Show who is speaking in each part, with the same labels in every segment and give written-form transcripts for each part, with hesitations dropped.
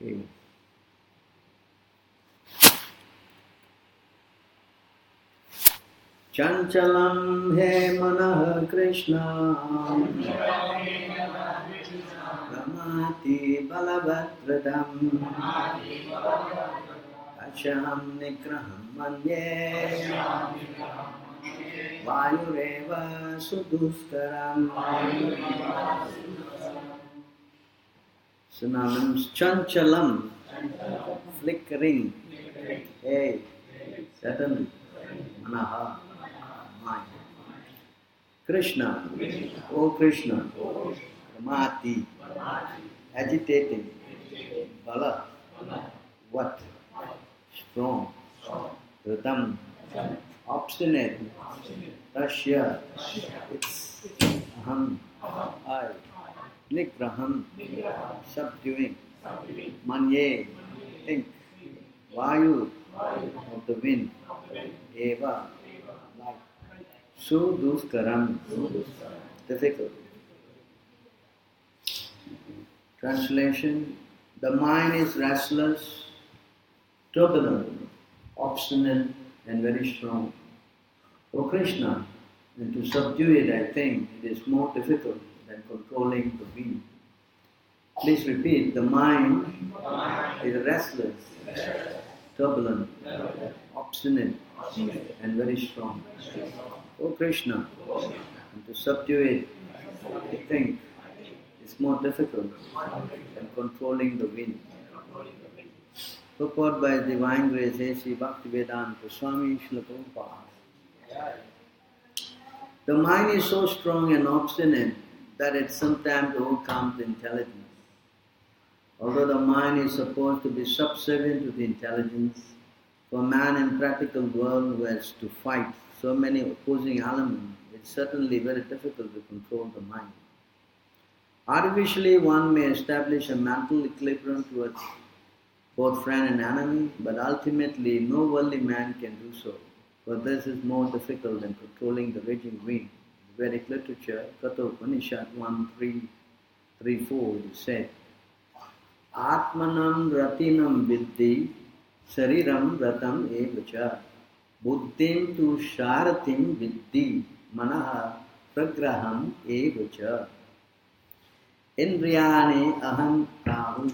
Speaker 1: Okay. Chanchalam he manah Krishna Ramati balavadradam Asham nigraham manye Vayureva suduskaram. Synonyms: chanchalam, flickering, hey, suddenly, manaha, mind. Krishna, O Krishna, Ramati, agitating, bala, what, strong, Radam, obstinate, Tasya, it's, aham, I, Nigraham, subduing, Manye, think, Vayu, of the wind, Eva, like, Suduskaram, difficult. Translation: the mind is restless, turbulent, obstinate, and very strong. O Krishna, and to subdue it, I think, it is more difficult than controlling the wind. Please repeat, the mind is restless, turbulent, obstinate, and very strong. O Krishna, and to subdue it, I think, it's more difficult than controlling the wind. Purport by His Divine Grace A.C. Bhaktivedanta Swami Srila Prabhupada. The mind is so strong and obstinate that it sometimes overcomes intelligence. Although the mind is supposed to be subservient to the intelligence, for man in practical world who has to fight so many opposing elements, it's certainly very difficult to control the mind. Artificially, one may establish a mental equilibrium towards both friend and enemy, but ultimately no worldly man can do so, for this is more difficult than controlling the raging wind. In Vedic literature, Katha Upanishad 1.3.3.4, it is said, Atmanam ratinam viddhi sariram ratam evacha buddhim tu sharatim viddhi manaha pragraham evacha indriyani aham prahu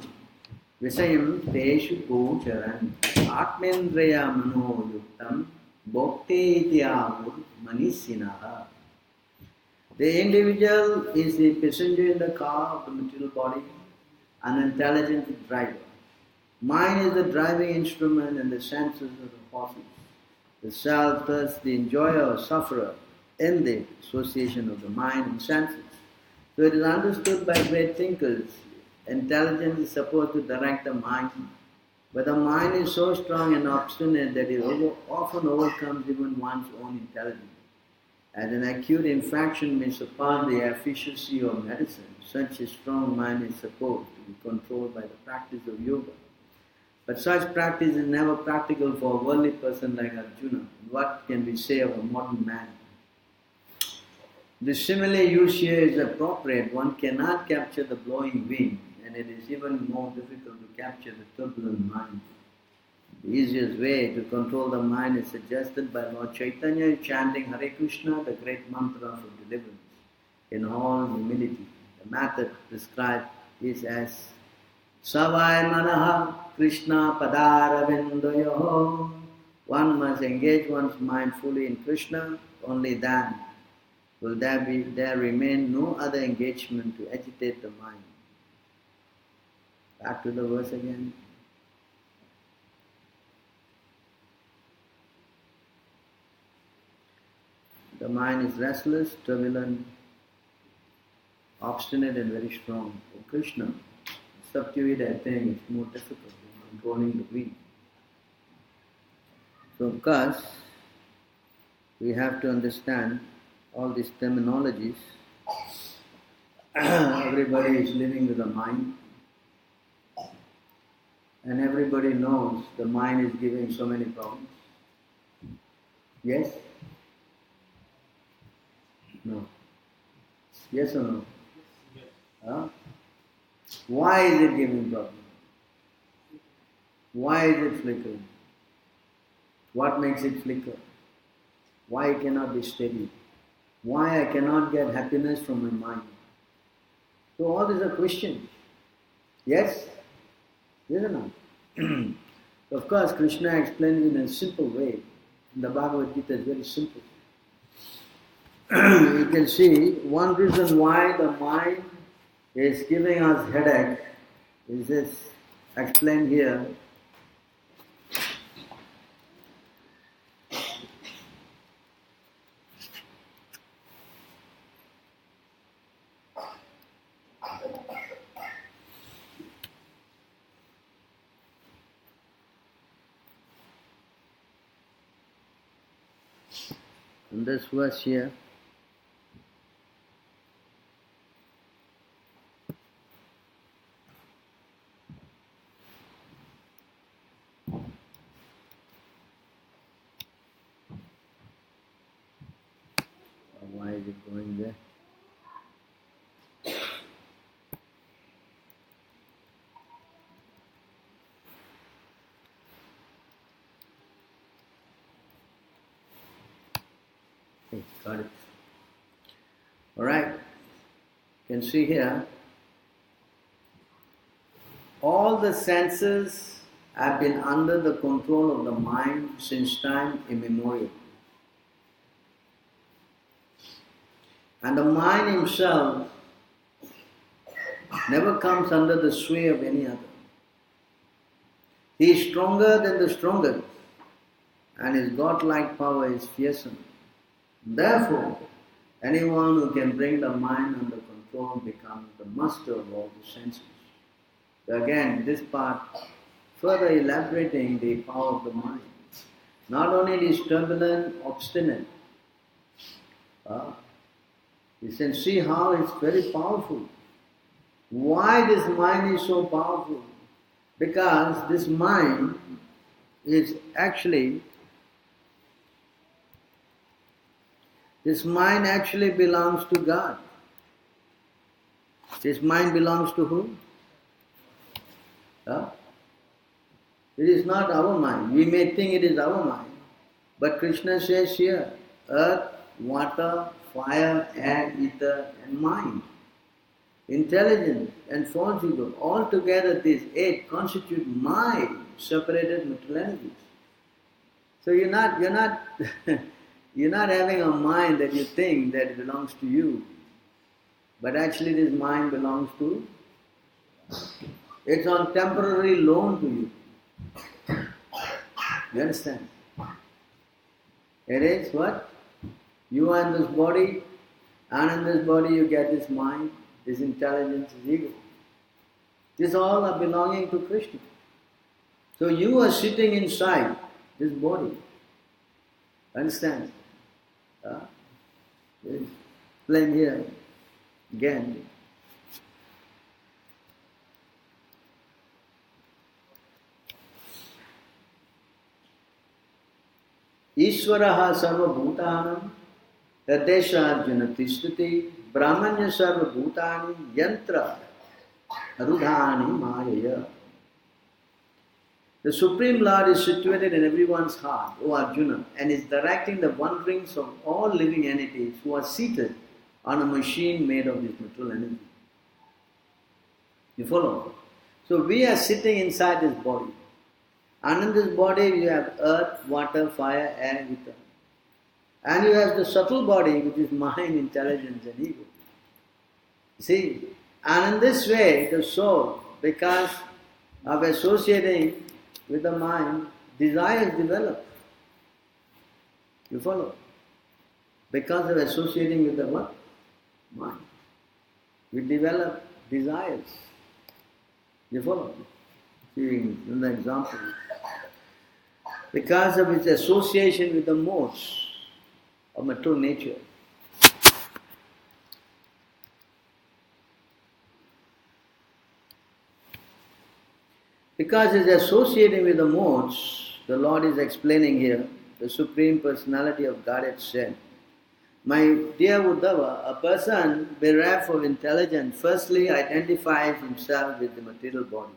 Speaker 1: Visayam teshu gocharan atmendriya mano yuktam bhakti ityavur manisinaha. The individual is the passenger in the car of the material body, an intelligent driver. Mind is the driving instrument and the senses of the horses. The self, thus the enjoyer or sufferer in the association of the mind and senses. So it is understood by great thinkers. Intelligence is supposed to direct the mind, but the mind is so strong and obstinate that it often overcomes even one's own intelligence. As an acute infection may surpass the efficacy of medicine, such a strong mind is supposed to be controlled by the practice of yoga. But such practice is never practical for a worldly person like Arjuna. What can we say of a modern man? The simile used here is appropriate. One cannot capture the blowing wind, and it is even more difficult to capture the turbulent mind. The easiest way to control the mind is suggested by Lord Chaitanya chanting Hare Krishna, the great mantra for deliverance, in all humility. The method prescribed is as Savai Manaha Krishna Padaravindayoho. One must engage one's mind fully in Krishna, only then will there remain no other engagement to agitate the mind. Back to the verse again. The mind is restless, turbulent, obstinate and very strong. For Krishna, subdue it, I think, it's more difficult than controlling the wind. So of course, we have to understand all these terminologies. Everybody is living with a mind. And everybody knows the mind is giving so many problems. Yes? No. Yes or no?
Speaker 2: Yes.
Speaker 1: Huh? Why is it giving problems? Why is it flickering? What makes it flicker? Why it cannot be steady? Why I cannot get happiness from my mind? So all these are questions. Yes? Yes or not? Of course, Krishna explains it in a simple way. In the Bhagavad Gita is very simple. You can see one reason why the mind is giving us headache is this explained here. In this verse here, why is it going there? Okay, got it. Alright, you can see here, all the senses have been under the control of the mind since time immemorial. And the mind himself never comes under the sway of any other. He is stronger than the strongest, and his godlike power is fearsome. Therefore, anyone who can bring the mind under control becomes the master of all the senses. So again, this part further elaborating the power of the mind. Not only it is turbulent, obstinate, you can see how it's very powerful. Why this mind is so powerful? Because this mind is actually, this mind actually belongs to God. This mind belongs to whom? It is not our mind. We may think it is our mind. But Krishna says here, earth, water, fire, air, ether and mind. Intelligence and false ego, all together these 8 constitute my separated material energies. So you're not you're not having a mind that you think that it belongs to you. But actually this mind belongs to, it's on temporary loan to you. You understand? It is what? You are in this body, and in this body you get this mind, this intelligence, this ego. These all are belonging to Krishna. So you are sitting inside this body. Understand? Explain here again. Ishvaraha sarva bhutanam yadesharjuna tishtati brahmanya sarva bhutani yantra arudhani mayaya. The Supreme Lord is situated in everyone's heart, O Arjuna, and is directing the wanderings of all living entities who are seated on a machine made of this material energy. You follow? So we are sitting inside this body. And in this body you have earth, water, fire, air, ether. And you have the subtle body which is mind, intelligence and ego. See? And in this way the soul, because of associating with the mind, desires develop. You follow? Because of associating with the what? Mind. We develop desires. You follow? See, in the example. Because of its association with the modes of material nature. Because it's associating with the modes, the Lord is explaining here, the Supreme Personality of Godhead said, my dear Uddhava, a person bereft of intelligence firstly identifies himself with the material body.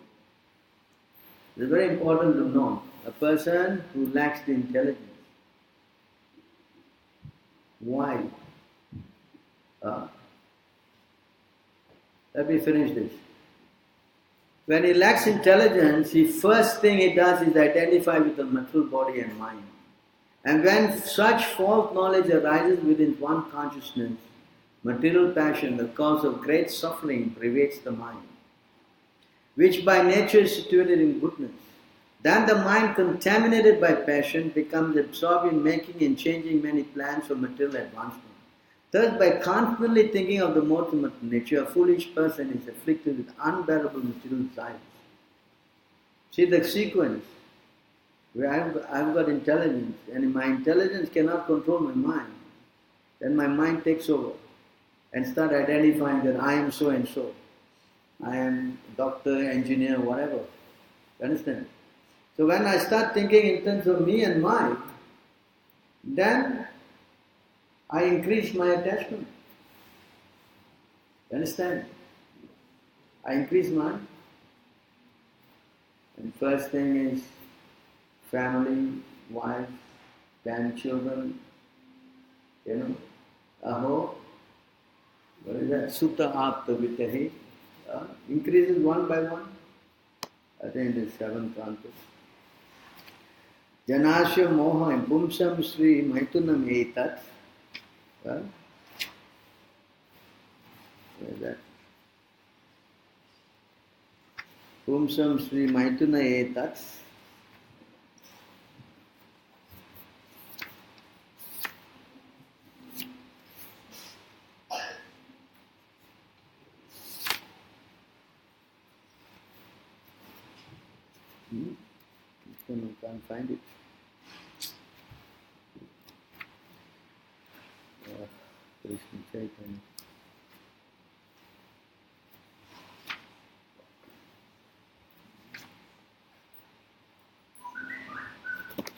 Speaker 1: It's very important to know. A person who lacks the intelligence. Why? Let me finish this. When he lacks intelligence, the first thing he does is identify with the material body and mind. And when such false knowledge arises within one consciousness, material passion, the cause of great suffering, pervades the mind, which by nature is situated in goodness. Then the mind, contaminated by passion, becomes absorbed in making and changing many plans for material advancement. Thus, by constantly thinking of the mortal nature, a foolish person is afflicted with unbearable material desires. See the sequence. Where I've got intelligence, and my intelligence cannot control my mind. Then my mind takes over and start identifying that I am so and so. I am doctor, engineer, whatever. You understand? So when I start thinking in terms of me and mine, then I increase my attachment. You understand? I increase mine. And first thing is family, wife, grandchildren, aho, what is that? Sutta apta vitahi. Increases one by one. I think it is 7th canto. Janasya moha pumsam sri maitunam etat. Where is that? Pumsam sri maituna etat. I can't find it. Krishna Chaitanya.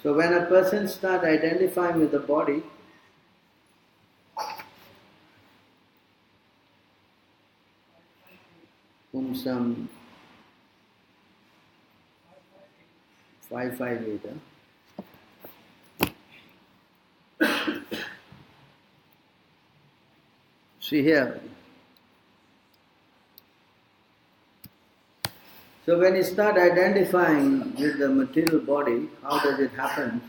Speaker 1: So when a person starts identifying with the body, Pumsam 558. See here. So when you start identifying with the material body, how does it happen?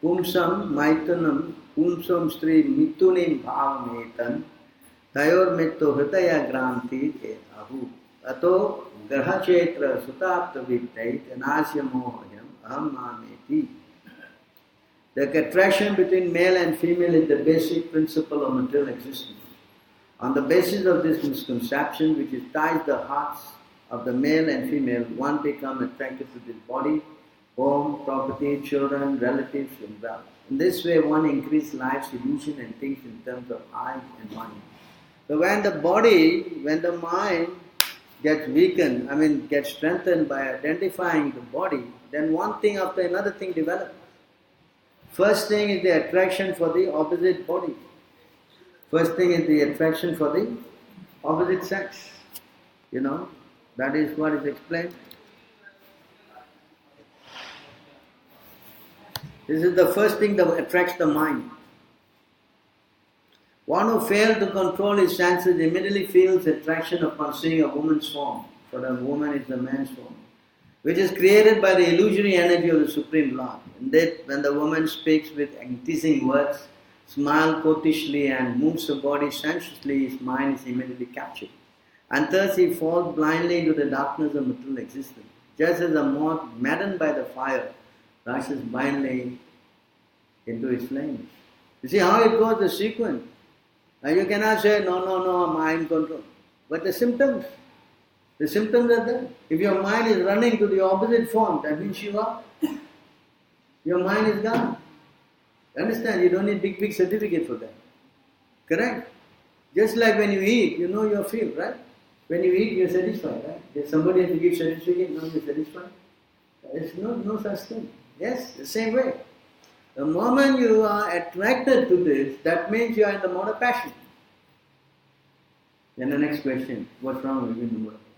Speaker 1: Pumsam maitunam pumsam stri mitunim bhavametan tayor mitto hritaya granti ahu ato grahachetra sutapta vittai janasya mohayam aham mameti. The attraction between male and female is the basic principle of material existence. On the basis of this misconception, which ties the hearts of the male and female, one becomes attracted to this body, home, property, children, relatives, and wealth. In this way, one increases life's illusion and thinks in terms of I and mine. So when the mind gets weakened, gets strengthened by identifying the body, then one thing after another thing develops. First thing is the attraction for the opposite body. First thing is the attraction for the opposite sex. That is what is explained. This is the first thing that attracts the mind. One who fails to control his senses immediately feels attraction upon seeing a woman's form, for the woman is the man's form, which is created by the illusory energy of the Supreme Lord. And that when the woman speaks with enticing words, smiles coquettishly and moves her body sensuously, his mind is immediately captured. And thus he falls blindly into the darkness of material existence. Just as a moth maddened by the fire rushes blindly into its flames. You see how it goes, the sequence. Now you cannot say, no, mind control. But the symptoms are there. If your mind is running to the opposite form, that means your mind is gone. Understand? You don't need big certificate for that. Correct? Just like when you eat, your feel, right? When you eat, you're satisfied, right? If somebody has to give certificate, now you're satisfied. There's no such thing. Yes, the same way. The moment you are attracted to this, that means you are in the mode of passion. Then the next question, what's wrong with you in the mode of passion?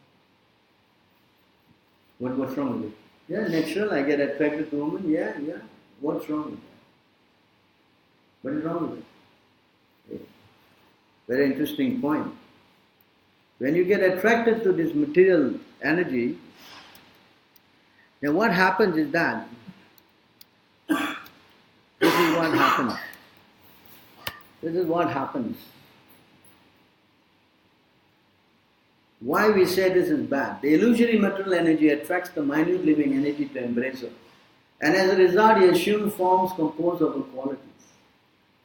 Speaker 1: What's wrong with it? Yeah, natural, I get attracted to women, yeah. What's wrong with that? What is wrong with it? Yeah. Very interesting point. When you get attracted to this material energy, then what happens is that this is what happens. This is what happens. Why we say this is bad? The illusory material energy attracts the minute living energy to embrace her. And as a result, he assumes forms composed of her qualities.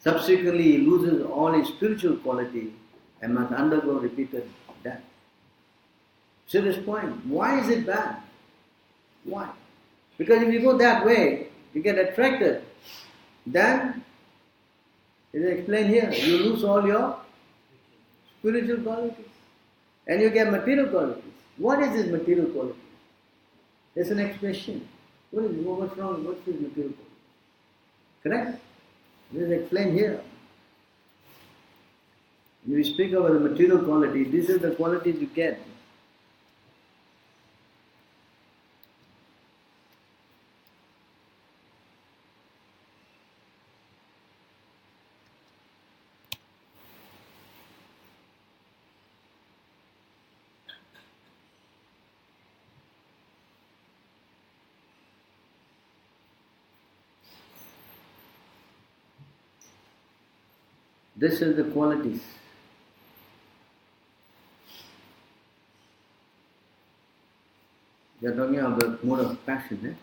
Speaker 1: Subsequently, he loses all his spiritual quality and must undergo repeated death. See this point? Why is it bad? Why? Because if you go that way, you get attracted. Then, it is explained here, you lose all your spiritual qualities. And you get material qualities. What is this material quality? There's an expression. What's wrong? What's this material quality? Correct? This is explained here. When we speak about the material quality, this is the qualities you get. This is the qualities. We are talking about mode of passion.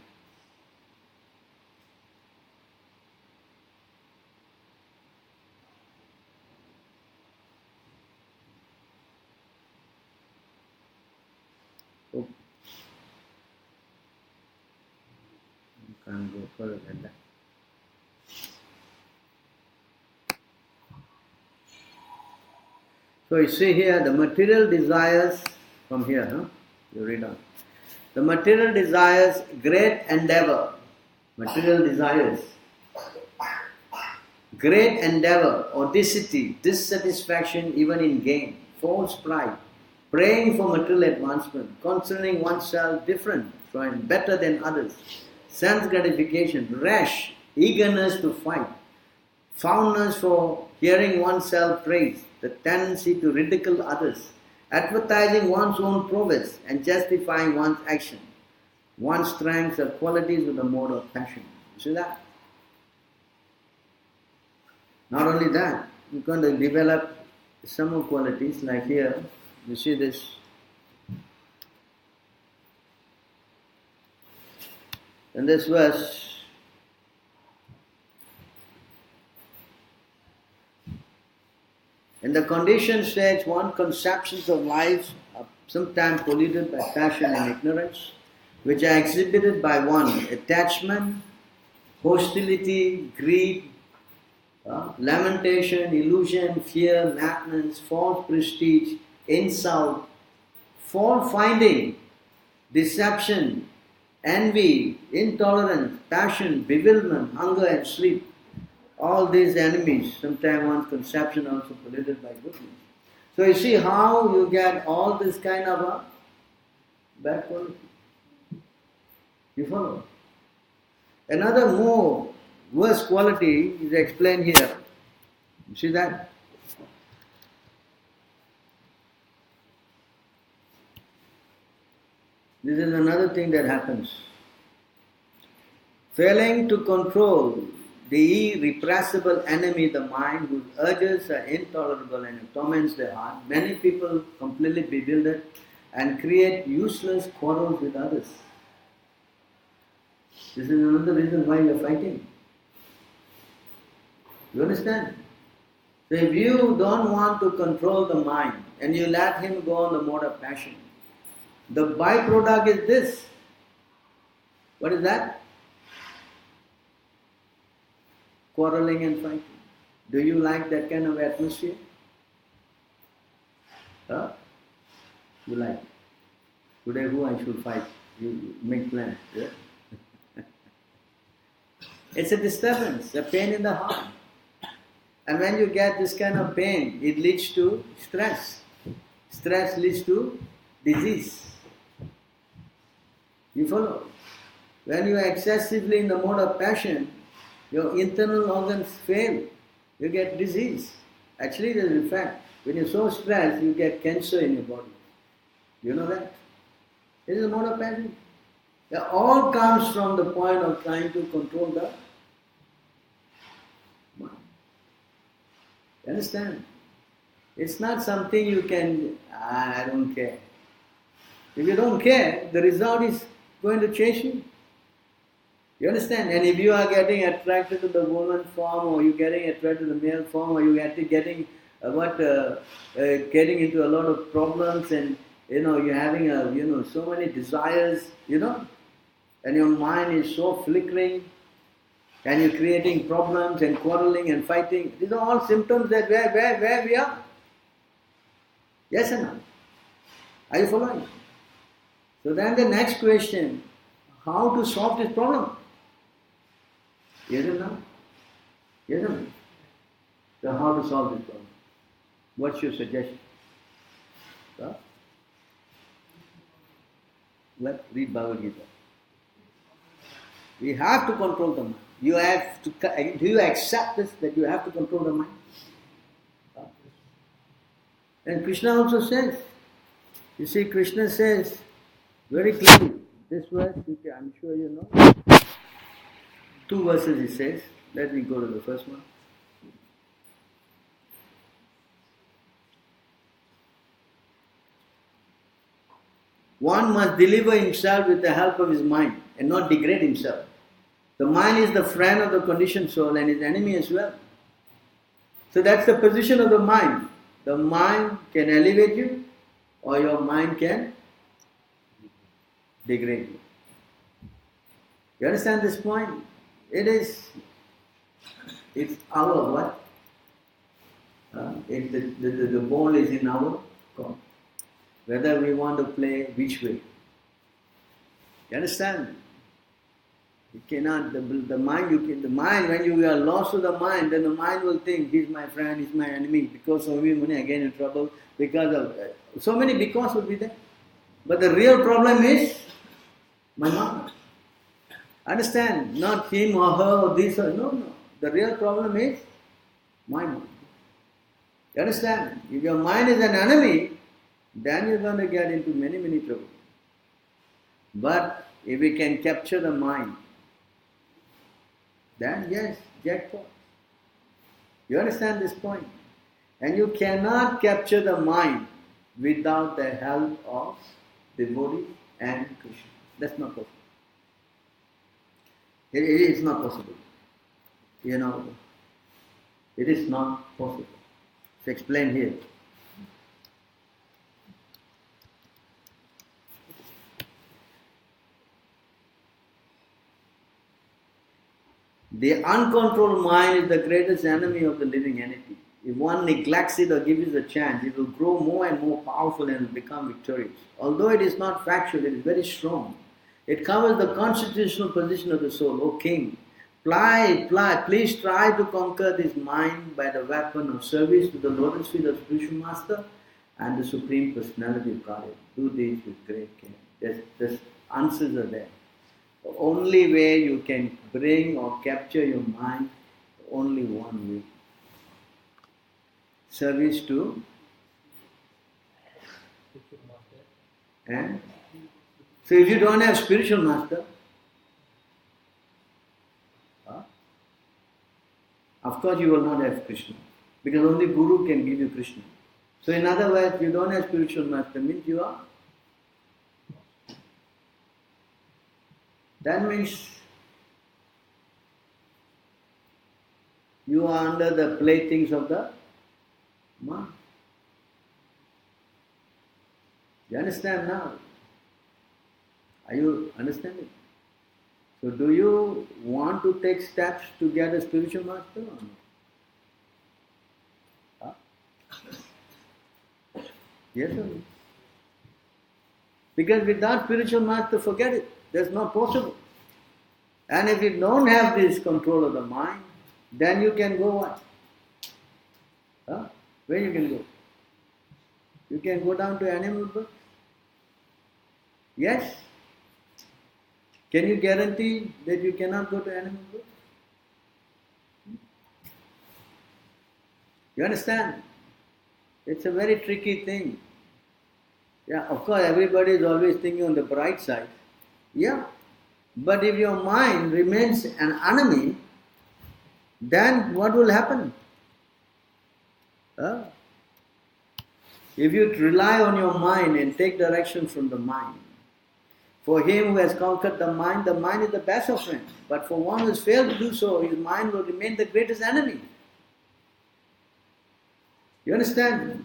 Speaker 1: Oh. You can't go further than that. So you see here, the material desires, from here, you read on. The material desires great endeavor, material desires, great endeavor, audacity, dissatisfaction even in gain, false pride, praying for material advancement, considering oneself different from better than others, sense gratification, rash, eagerness to fight, fondness for hearing oneself praised, the tendency to ridicule others, advertising one's own prowess and justifying one's action. One's strengths are qualities with a mode of passion. You see that? Not only that, you're going to develop some more qualities, like here, you see this. In this verse, in the conditioned stage, one's conceptions of life are sometimes polluted by passion and ignorance, which are exhibited by one, attachment, hostility, greed, lamentation, illusion, fear, madness, false prestige, insult, fault-finding, deception, envy, intolerance, passion, bewilderment, hunger and sleep. All these enemies, sometimes one's conception also polluted by goodness. So you see how you get all this kind of a bad quality. You follow? Another more worse quality is explained here. You see that? This is another thing that happens. Failing to control the irrepressible enemy, the mind, whose urges are intolerable and it torments their heart, many people completely bewildered and create useless quarrels with others. This is another reason why you are fighting. You understand? So if you don't want to control the mind and you let him go on the mode of passion, the byproduct is this. What is that? Quarreling and fighting. Do you like that kind of atmosphere? Huh? You like? Today who I should fight? You make plans. Yeah? It's a disturbance, a pain in the heart. And when you get this kind of pain, it leads to stress. Stress leads to disease. You follow? When you are excessively in the mode of passion, your internal organs fail. You get disease. Actually, there is a fact. When you're so stressed, you get cancer in your body. You know that? This is a mode of passion. It all comes from the point of trying to control the mind. You understand? It's not something you can, I don't care. If you don't care, the result is going to chase you. You understand? And if you are getting attracted to the woman form, or you're getting attracted to the male form, or you're getting into a lot of problems, and you're having so many desires, and your mind is so flickering, and you're creating problems and quarreling and fighting. These are all symptoms that where we are. Yes or no? Are you following? So then the next question, how to solve this problem? Yes or no? Yes or no? So how to solve this problem? What's your suggestion? Huh? Let's read Bhagavad Gita. We have to control the mind. Do you accept this, that you have to control the mind? And Krishna also says, you see, Krishna says very clearly, this verse, I'm sure you know. 2 verses he says. Let me go to the first one. One must deliver himself with the help of his mind and not degrade himself. The mind is the friend of the conditioned soul and his enemy as well. So that's the position of the mind. The mind can elevate you, or your mind can degrade you. You understand this point? It's our what? The ball is in our court. Whether we want to play which way. You understand? You cannot, the mind, when you are lost to the mind, then the mind will think, he's my friend, he's my enemy, because of him, again in trouble, because of, so many because will be there. But the real problem is, my mind. Understand? Not him or her or this or, no. The real problem is, my mind. You understand? If your mind is an enemy, then you're going to get into many, many trouble. But if we can capture the mind, then yes, jackpot. You understand this point? And you cannot capture the mind without the help of devotee and Krishna. That's not possible. It is not possible. It is not possible. It's explained here. The uncontrolled mind is the greatest enemy of the living entity. If one neglects it or gives it a chance, it will grow more and more powerful and will become victorious. Although it is not factual, it is very strong. It covers the constitutional position of the soul. O king, please try to conquer this mind by the weapon of service to the lotus feet of spiritual master and the Supreme Personality of Godhead. Do this with great care. The answers are there. The only way you can bring or capture your mind, only one way. Service to and so if you don't have spiritual master, of course you will not have Krishna, because only Guru can give you Krishna. So in other words, you don't have spiritual master, means you are. That means you are under the playthings of the mind. You understand now? Are you understanding? So do you want to take steps to get a spiritual master or not? Yes or no? Because without spiritual master, forget it. That's not possible. And if you don't have this control of the mind, then you can go what? Where you can go? You can go down to animal birth. Yes? Can you guarantee that you cannot go to animal world? You understand? It's a very tricky thing. Yeah, of course, everybody is always thinking on the bright side. Yeah, but if your mind remains an enemy, then what will happen? If you rely on your mind and take direction from the mind, for him who has conquered the mind is the best of friends. But for one who has failed to do so, his mind will remain the greatest enemy. You understand?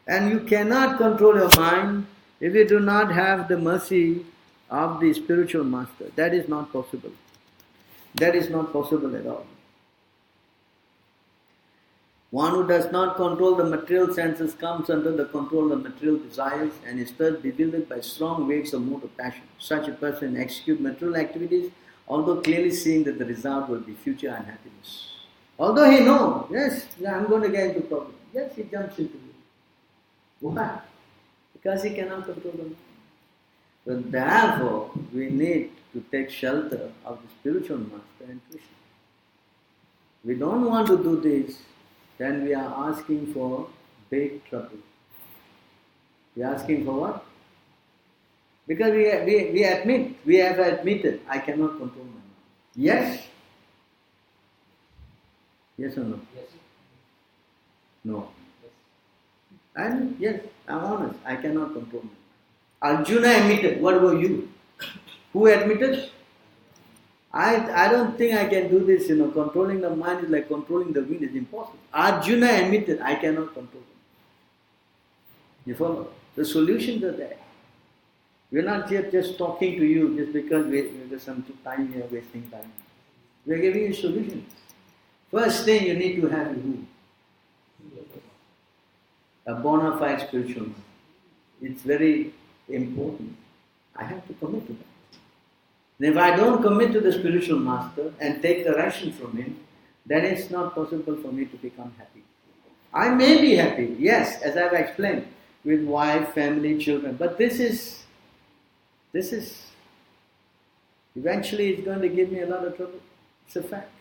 Speaker 1: And you cannot control your mind if you do not have the mercy of the spiritual master. That is not possible. That is not possible at all. One who does not control the material senses comes under the control of material desires and is thus bewildered by strong waves of mood of passion. Such a person executes material activities, although clearly seeing that the result will be future unhappiness. Although he knows, yes, I'm going to get into problem. Yes, he jumps into it. Why? Because he cannot control the mind. But therefore, we need to take shelter of the spiritual master and Krishna. We don't want to do this, then we are asking for big trouble. We are asking for what? Because we have admitted, I cannot control my mind. Yes? Yes or no?
Speaker 2: Yes.
Speaker 1: No. Yes. And yes, I'm honest, I cannot control my mind. Arjuna admitted, what about you? Who admitted? I don't think I can do this, controlling the mind is like controlling the wind, it's impossible. Arjuna admitted, I cannot control them. You follow? The solutions are there. We're not just talking to you just because there's some time we are wasting time. We're giving you solutions. First thing you need to have is who? A bona fide spiritual man. It's very important. I have to commit to that. And if I don't commit to the spiritual master and take direction from him, then it's not possible for me to become happy. I may be happy, yes, as I've explained, with wife, family, children, but this is eventually it's going to give me a lot of trouble. It's a fact.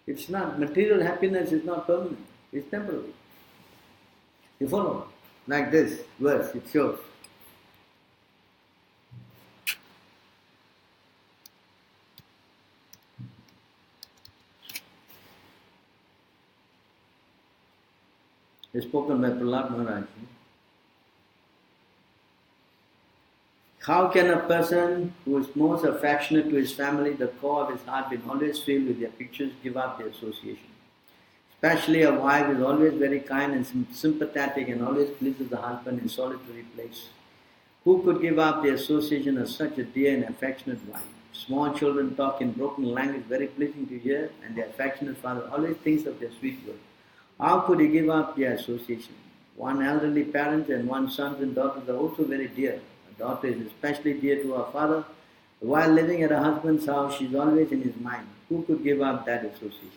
Speaker 1: It's not, material happiness is not permanent, it's temporary. You follow? Like this verse, it shows. It's spoken by Prahlad Maharaj. How can a person who is most affectionate to his family, the core of his heart, been always filled with their pictures, give up their association? Especially a wife is always very kind and sympathetic and always pleases the husband in solitary place. Who could give up the association of such a dear and affectionate wife? Small children talk in broken language, very pleasing to hear, and their affectionate father always thinks of their sweet words. How could he give up their association? One elderly parent and one sons and daughters are also very dear. A daughter is especially dear to her father. While living at her husband's house, she is always in his mind. Who could give up that association?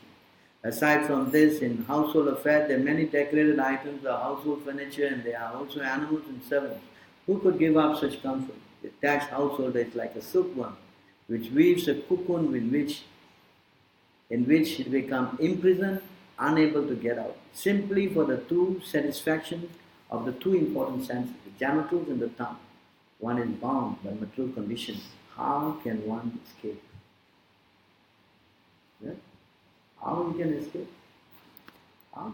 Speaker 1: Aside from this, in household affairs, there are many decorated items, the household furniture, and there are also animals and servants. Who could give up such comfort? The attached household is like a silkworm, which weaves a cocoon in which it becomes imprisoned, unable to get out, simply for the true satisfaction of the two important senses, the genitals and the tongue. One is bound by material conditions. How can one escape? Yeah? How we can escape? How?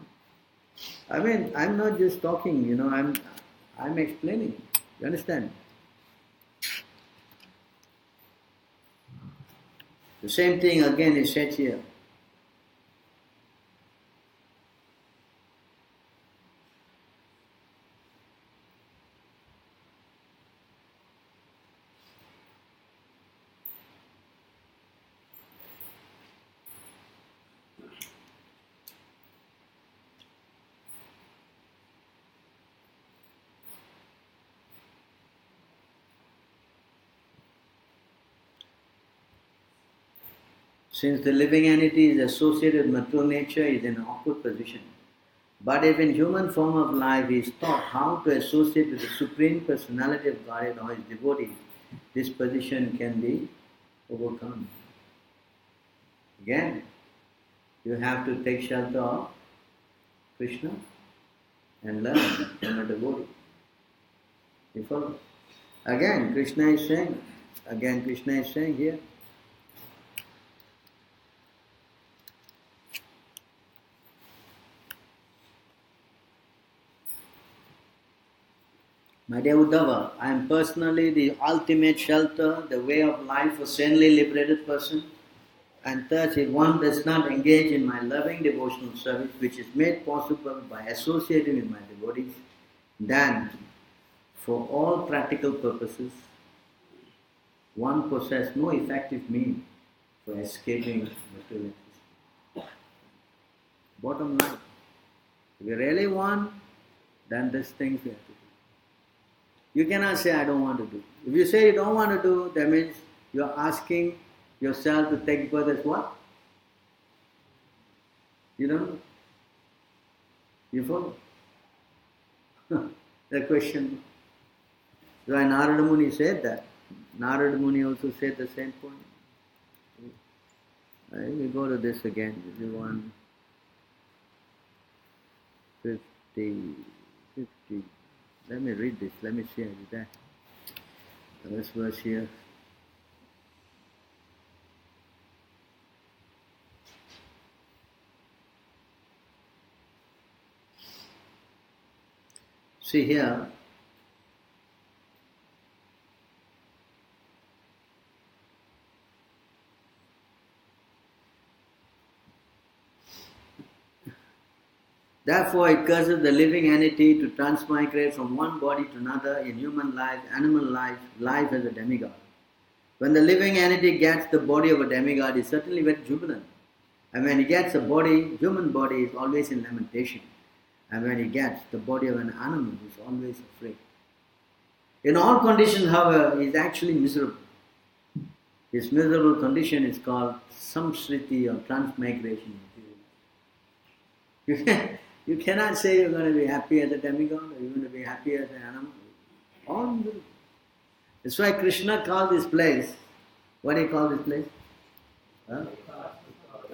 Speaker 1: I mean, I'm not just talking, I'm explaining. You understand? The same thing again is said here. Since the living entity is associated with material nature, he is in an awkward position. But if in human form of life he is taught how to associate with the Supreme Personality of Godhead or his devotee, this position can be overcome. Again, you have to take shelter of Krishna and learn from a devotee. You follow? Again, Krishna is saying here, my dear Uddhava, I am personally the ultimate shelter, the way of life for saintly liberated person. And thus, if one does not engage in my loving devotional service, which is made possible by associating with my devotees, then, for all practical purposes, one possesses no effective means for escaping material existence. Bottom line, if you really want, then these things we have to do. You cannot say, I don't want to do. If you say you don't want to do, that means you are asking yourself to take birth as what? You don't know. You follow? The question. So Narada Muni said that. Narada Muni also said the same point. Let me go to this again. 50. Let me read this. Let me see how it is. This verse here. See here. Therefore, it causes the living entity to transmigrate from one body to another in human life, animal life, life as a demigod. When the living entity gets the body of a demigod, it's certainly very jubilant. And when he gets a body, human body is always in lamentation. And when he gets the body of an animal, he's always afraid. In all conditions, however, he is actually miserable. His miserable condition is called samsriti or transmigration. You cannot say you're going to be happy as a demigod or you're going to be happy as an animal. All miserable. That's why Krishna called this place, what do you call this place? Huh?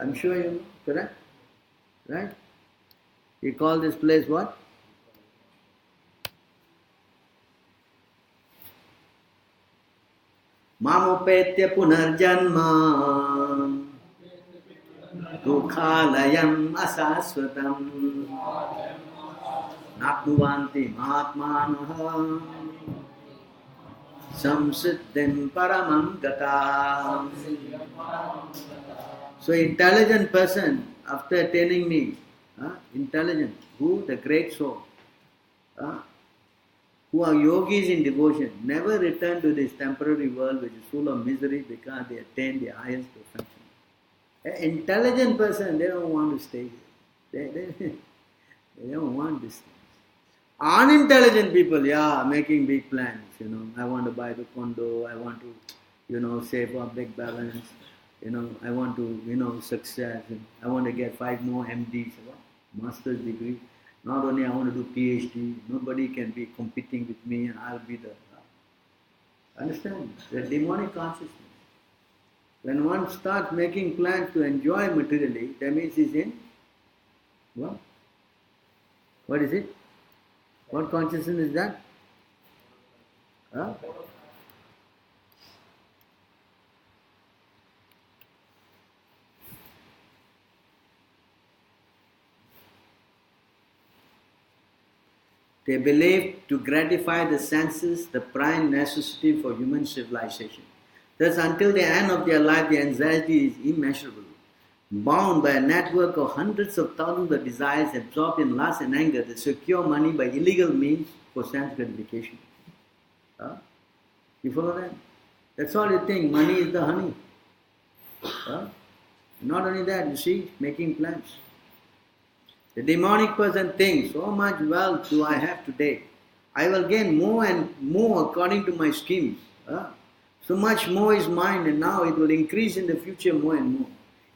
Speaker 1: I'm sure you know, correct? Right? He called this place what? Mamupetya punarjanma dukhalayam asasvatam napnuvanti mahatmanaha samsiddhim paramam gata. So intelligent person, after attaining me, intelligent, who? The great soul, who are yogis in devotion, never return to this temporary world which is full of misery because they attain the highest perfection. An intelligent person, they don't want to stay here. They don't want this thing. Unintelligent people, making big plans, I want to buy the condo, I want to, save up big balance, I want to, success, I want to get 5 more MDs, master's degree. Not only I want to do PhD, nobody can be competing with me and I'll be the... Understand? The demonic consciousness. When one starts making plans to enjoy materially, that means he's in... What? What is it? What consciousness is that? Huh? They believe to gratify the senses, the prime necessity for human civilization. Thus, until the end of their life, the anxiety is immeasurable. Bound by a network of hundreds of thousands of desires, absorbed in lust and anger, they secure money by illegal means for sense gratification. You follow that? That's all you think. Money is the honey. Not only that, you see, making plans. The demonic person thinks, so much wealth do I have today. I will gain more and more according to my schemes. So much more is mine and now it will increase in the future more and more.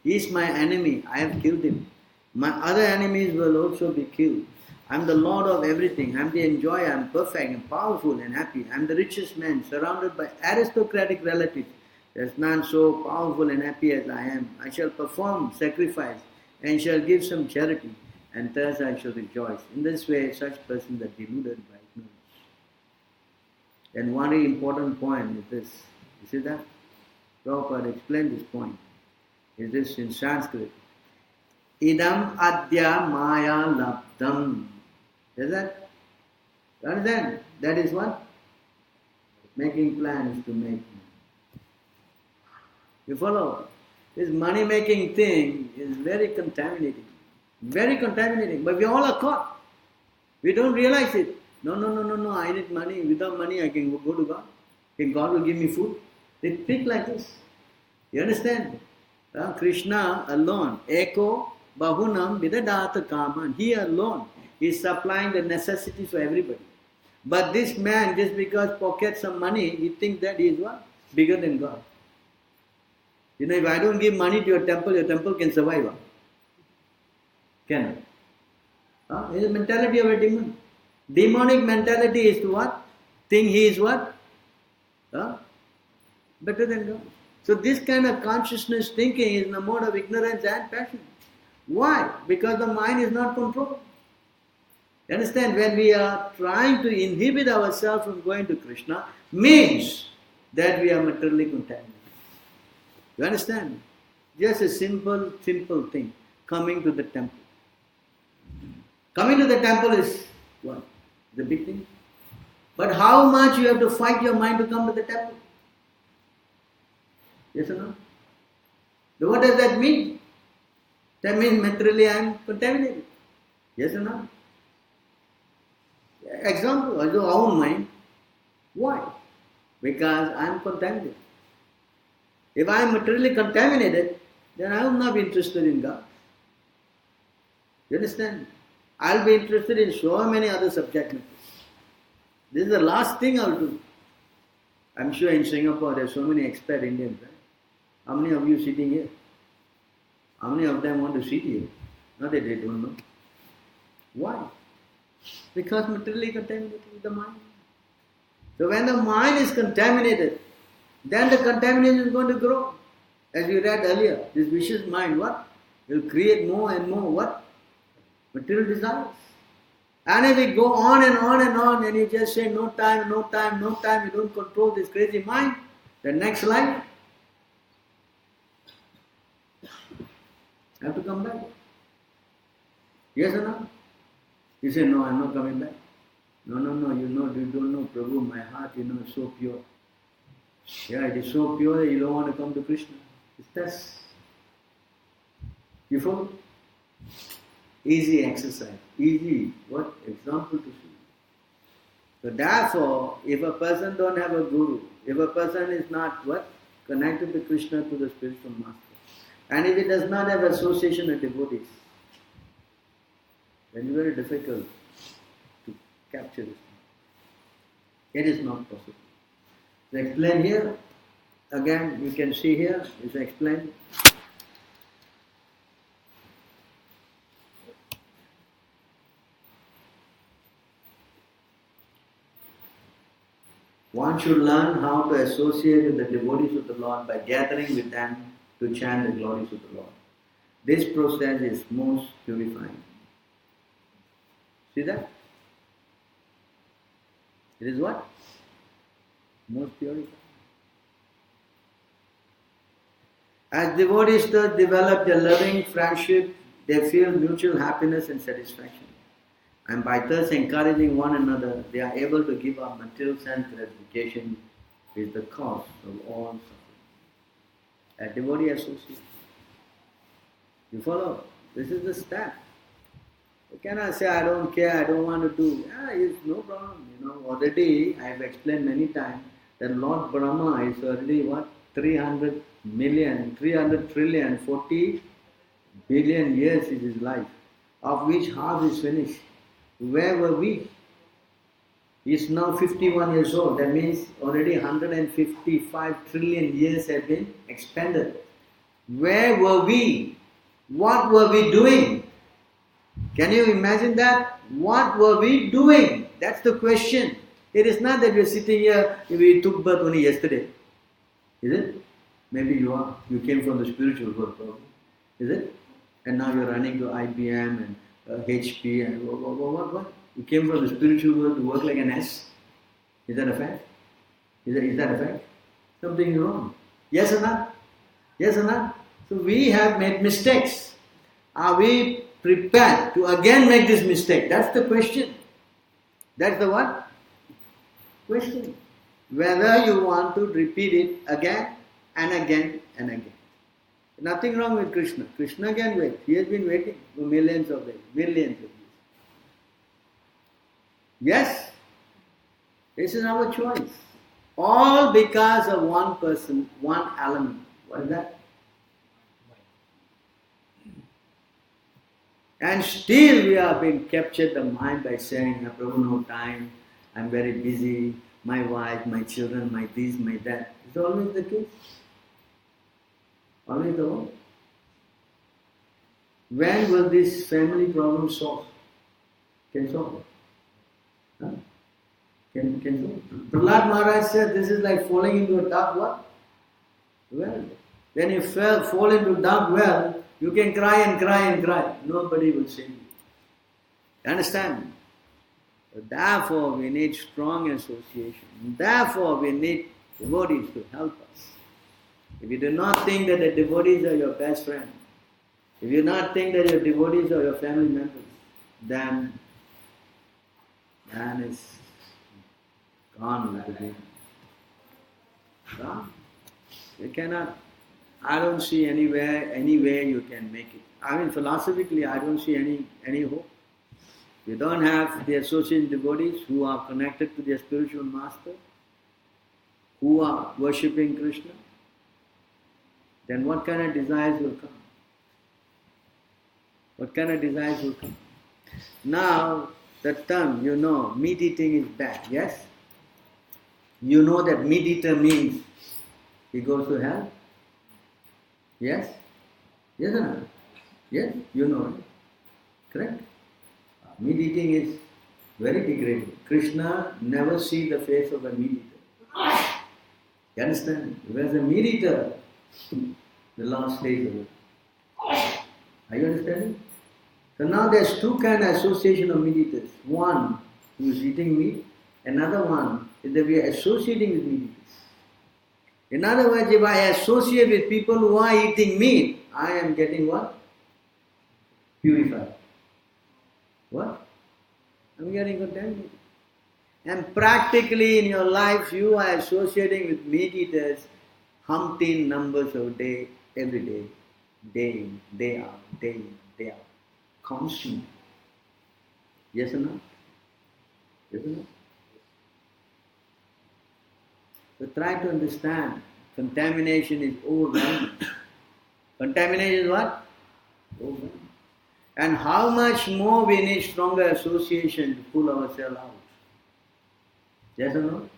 Speaker 1: He is my enemy, I have killed him. My other enemies will also be killed. I'm the Lord of everything. I'm the enjoyer. I'm perfect and powerful and happy. I'm the richest man, surrounded by aristocratic relatives. There's none so powerful and happy as I am. I shall perform sacrifice and shall give some charity, and thus I shall rejoice. In this way, such persons are deluded by ignorance. And one very important point is this. You see that? Prabhupada explained this point. Is this in Sanskrit? Idam adya maya labdam. Is that? You understand? That is what? Making plans to make money. You follow? This money-making thing is very contaminating. Very contaminating. But we all are caught. We don't realize it. No. I need money. Without money I can go to God. If God will give me food. They think like this. You understand? Krishna alone. Eko bahunam vidadata kaman. He alone is supplying the necessities for everybody. But this man, just because pockets some money, he thinks that he is what? Bigger than God. You know, if I don't give money to your temple can survive. Can. It's the mentality of a demon. Demonic mentality is to what? Think he is what? Better than God. So this kind of consciousness thinking is in a mode of ignorance and passion. Why? Because the mind is not controlled. You understand? When we are trying to inhibit ourselves from going to Krishna, means that we are materially contaminated. You understand? Just a simple thing. Coming to the temple. Coming to the temple is what? The big thing. But how much you have to fight your mind to come to the temple? Yes or no? So what does that mean? That means materially I am contaminated. Yes or no? Example, our own mind. Why? Because I am contaminated. If I am materially contaminated, then I will not be interested in God. You understand? I will be interested in so many other subject matters. This is the last thing I will do. I am sure in Singapore there are so many expat Indians, right? How many of you sitting here? How many of them want to sit here? Not that they don't know. Why? Because materially contaminated with the mind. So when the mind is contaminated, then the contamination is going to grow. As we read earlier, this vicious mind, what? Will create more and more what? Material desires. And if we go on and on and on, and you just say no time, you don't control this crazy mind, the next life, have to come back. Yes or no? You say, no, I'm not coming back. No, you don't know, Prabhu, my heart, is so pure. Yeah, it is so pure that you don't want to come to Krishna. It's test. You follow? Easy exercise. Easy. What example to see. So therefore, if a person don't have a guru, if a person is not what? Connected to Krishna, to the spiritual master, and if he does not have association with devotees, then it's very difficult to capture this. It is not possible. It's explained here. Again, you can see here, it's explained. One should learn how to associate with the devotees of the Lord by gathering with them to chant the glories of the Lord. This process is most purifying. See that? It is what? Most purifying. As devotees develop their loving friendship, they feel mutual happiness and satisfaction. And by thus encouraging one another, they are able to give up material sense gratification, which is the cause of all suffering. A devotee association. You follow? This is the step. You cannot say, I don't care, I don't want to do. Yeah, it's no problem. Already I have explained many times that Lord Brahma is already what? 300 trillion, 40 billion years is his life, of which half is finished. Where were we? He is now 51 years old. That means already 155 trillion years have been expended. Where were we? What were we doing? Can you imagine that? What were we doing? That's the question. It is not that we're sitting here, we took birth only yesterday. Is it? Maybe you are. You came from the spiritual world, probably. Is it? And now you're running to IBM and HP and what? You came from the spiritual world to work like an S. Is that a fact? Is that a fact? Something is wrong. Yes or not? Yes or not? So we have made mistakes. Are we prepared to again make this mistake? That's the question. That's the what? Question. Whether you want to repeat it again and again and again. Nothing wrong with Krishna. Krishna can wait. He has been waiting for millions of years. Millions of years. Yes, this is our choice. All because of one person, one element. What is that? And still we are being captured the mind by saying, Prabhu, no time, I'm very busy, my wife, my children, my this, my that. It's always the case. Always the one. When will this family problem solve? Can solve it? Huh? Can solve it? Prahlad Maharaj said this is like falling into a dark what? Well, when you fall into dark well, you can cry and cry and cry. Nobody will save you. You understand? Therefore, we need strong association. Therefore, we need devotees to help us. If you do not think that the devotees are your best friend, if you do not think that your devotees are your family members, then it's gone with the game. Gone. You cannot. I don't see any way you can make it. I mean, philosophically, I don't see any hope. You don't have the associate devotees who are connected to their spiritual master, who are worshipping Krishna. Then what kind of desires will come? What kind of desires will come? Now, the term, meat eating is bad, yes? You know that meat eater means he goes to hell? Yes? Yes or no? Yes? You know it. Correct? Meat eating is very degrading. Krishna never see the face of a meat eater. You understand? Whereas a meat eater, the last stage of it. Are you understanding? So now there's two kind of association of meat eaters. One who is eating meat, another one is that we are associating with meat eaters. In other words, if I associate with people who are eating meat, I am getting what? Purified. What? I'm getting contaminated. And practically in your life, you are associating with meat eaters umpteen numbers of day, every day, day in, day out, day in, day out, constantly. Yes or no? Yes or no? So try to understand, contamination is overwhelming. Contamination is what? Overwhelming. And how much more we need stronger association to pull ourselves out. Yes or no?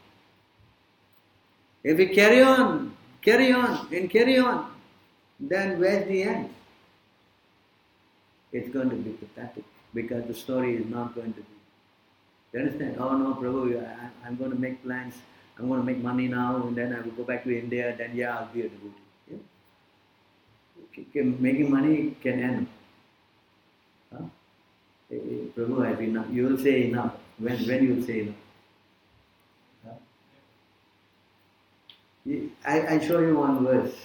Speaker 1: If we carry on, then where's the end? It's going to be pathetic because the story is not going to be. You understand? Oh no, Prabhu, I'm going to make plans. I'm going to make money now and then I will go back to India, then I'll be a devotee. Yeah? Making money can end. Huh? Prabhu, I have enough. You will say enough. When you will say enough? Huh? I show you one verse.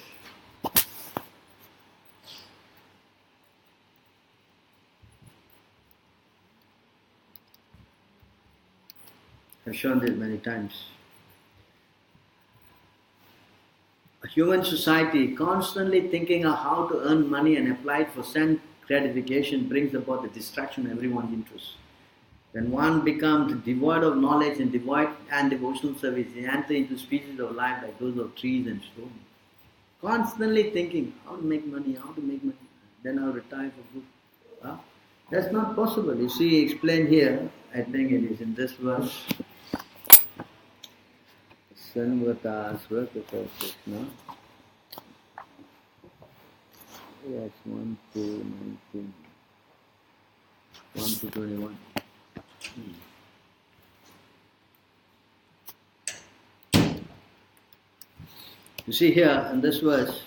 Speaker 1: I've shown this many times. A human society constantly thinking of how to earn money and apply it for sense gratification brings about the destruction of everyone's interests. When one becomes devoid of knowledge and devotional service, they enter into species of life like those of trees and stones. Constantly thinking how to make money, then I'll retire for good. Huh? That's not possible. You see, explained here, I think it is in this verse. Sanvata Swarkata Krishna. Yes, 1, 2, 19. 1 to 21. You see here in this verse,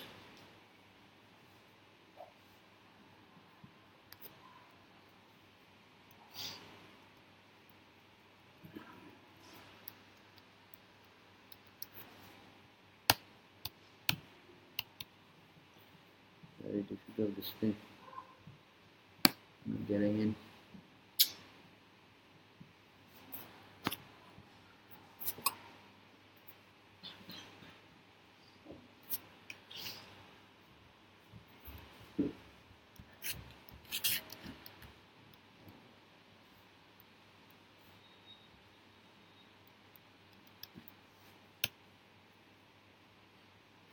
Speaker 1: very difficult this thing, not getting in.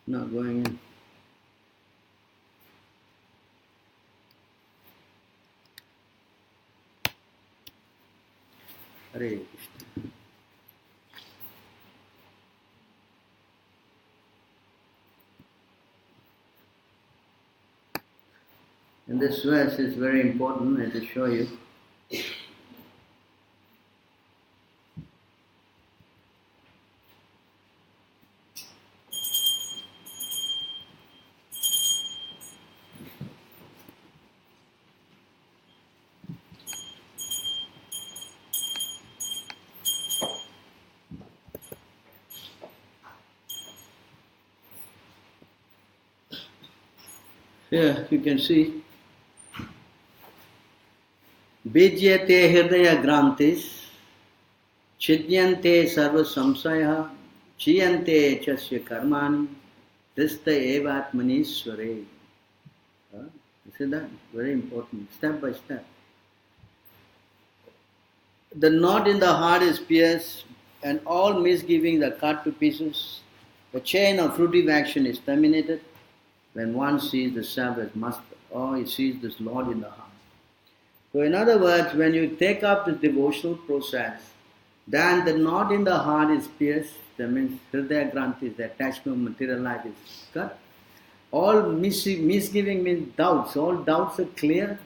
Speaker 1: Not going in. Hare Krishna. And this verse is very important, I will show you. Here you can see Bijyate hridaya grantis chidyante sarva samsaya chiyante chasya karmani trista evatmani sware. You see that? Very important. Step by step. The knot in the heart is pierced and all misgivings are cut to pieces. The chain of fruitive action is terminated when one sees the self as master or he sees this Lord in the heart. So in other words, when you take up the devotional process, then the knot in the heart is pierced, that means hridaya grantis, the attachment of material life is cut. All misgiving means doubts, all doubts are clear,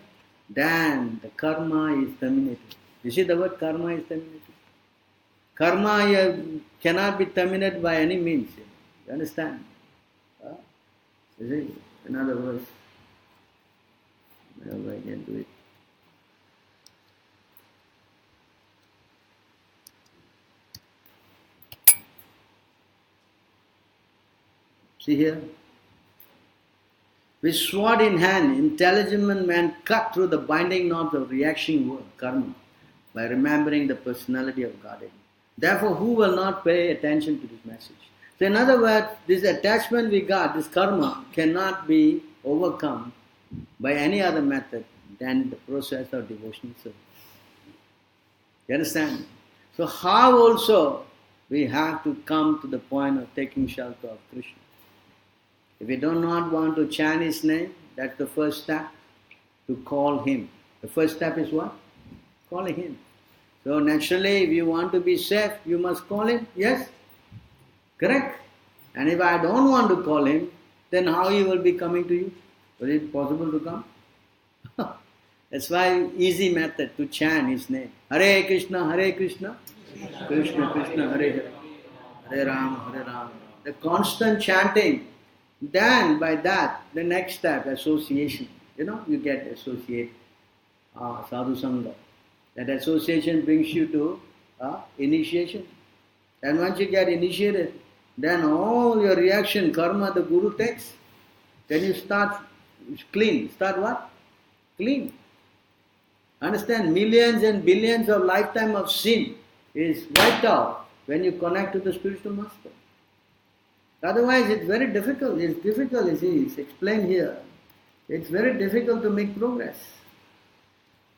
Speaker 1: then the karma is terminated. You see the word karma is terminated? Karma cannot be terminated by any means. You understand? You see, in other words, whenever I can do it. See here? With sword in hand, intelligent man cut through the binding knots of reaction world, karma, by remembering the personality of Godhead. Therefore, who will not pay attention to this message? So in other words, this attachment we got, this karma, cannot be overcome by any other method than the process of devotional service. You understand? So how also we have to come to the point of taking shelter of Krishna? If we do not want to chant His name, that's the first step, to call Him. The first step is what? Calling Him. So naturally, if you want to be safe, you must call Him. Yes? Correct? And if I don't want to call Him, then how He will be coming to you? Is it possible to come? That's why easy method to chant His name. Hare Krishna, Krishna Krishna, Hare Hare. Hare Rama, Hare Rama. The constant chanting. Then by that, the next step, association. You get associate, sadhu sangha. That association brings you to initiation. And once you get initiated, then all your reaction, karma, the Guru takes. Then you start clean. Start what? Clean. Understand? Millions and billions of lifetime of sin is wiped out when you connect to the spiritual master. Otherwise, it's very difficult. It's difficult, you see, it's explained here. It's very difficult to make progress.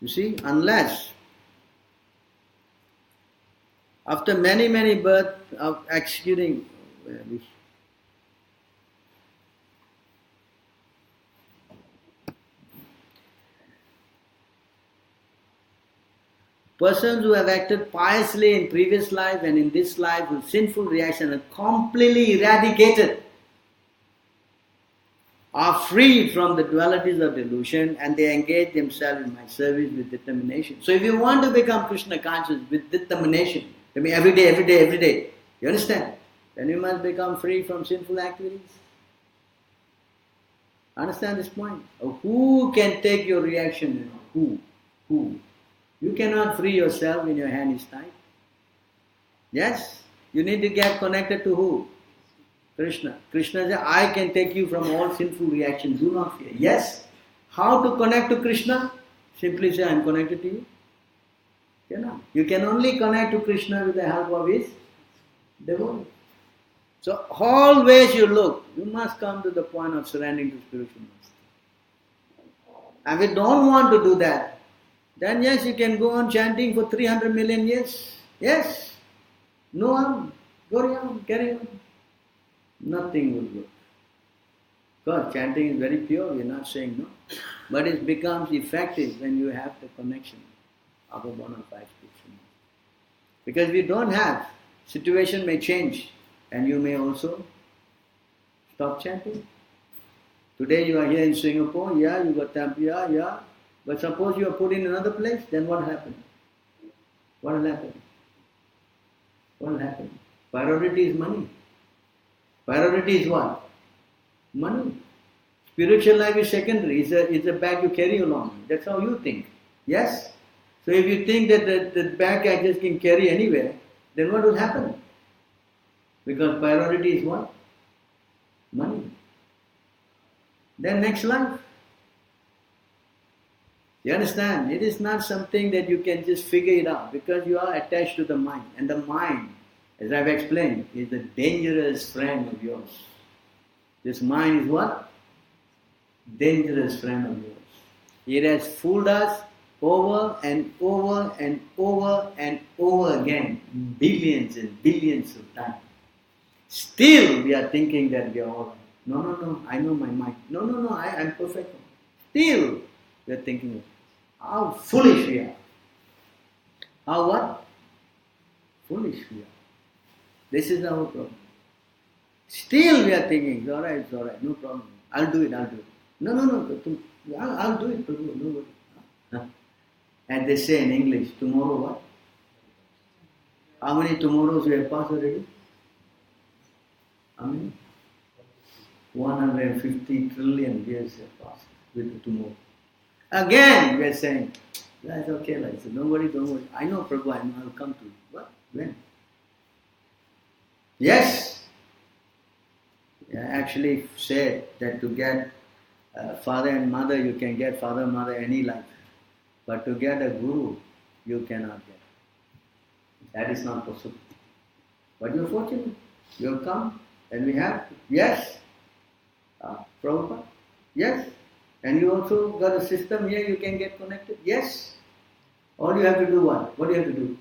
Speaker 1: You see, unless after many, many births of executing, persons who have acted piously in previous life and in this life with sinful reaction are completely eradicated. are freed from the dualities of delusion, and they engage themselves in my service with determination. So if you want to become Krishna conscious with determination, I mean every day, you understand? Then you must become free from sinful activities. Understand this point? Who can take your reaction? Who? You cannot free yourself when your hand is tied. Yes? You need to get connected to who? Krishna. Krishna says, I can take you from all sinful reactions. Do not fear. Yes? How to connect to Krishna? Simply say, I am connected to you. Cannot. You can only connect to Krishna with the help of his devotee. So always you look, you must come to the point of surrendering to spiritual master. And if you don't want to do that, then yes, you can go on chanting for 300 million years. Yes. No harm. Go on, carry on. Nothing will work. Because chanting is very pure, we are not saying no. But it becomes effective when you have the connection of a bona fide spiritual. Because if you don't have, situation may change and you may also stop chanting. Today you are here in Singapore, yeah, you got temple, yeah. But suppose you are put in another place, then what happened? What will happen? What will happen? Priority is money. Priority is what? Money. Spiritual life is secondary. It's a bag you carry along. That's how you think. Yes? So if you think that the bag I just can carry anywhere, then what will happen? Because priority is what? Money. Then next life. You understand? It is not something that you can just figure it out because you are attached to the mind. And the mind, as I've explained, is the dangerous friend of yours. This mind is what? Dangerous friend of yours. It has fooled us over and over and over and over again, billions and billions of times. Still we are thinking that we are all right. No, I know my mind. No, I'm perfect. Still we are thinking, how foolish we are. How what? Foolish we are. This is our problem. Still we are thinking, it's alright, no problem. I'll do it. No, I'll do it, Prabhu, no worry. Huh? And they say in English, tomorrow what? How many tomorrows we have passed already? How many? 150 trillion years have passed with the tomorrow. Again we are saying, that's okay, like, so don't worry. I know Prabhu, I know I'll come to you. What? When? Yes. I actually said that to get father and mother, you can get father and mother any life. But to get a guru, you cannot get. That is not possible. But you're fortunate. You have come and we have, yes. Prabhupada, yes. And you also got a system here, you can get connected, yes. All you have to do what? What do you have to do?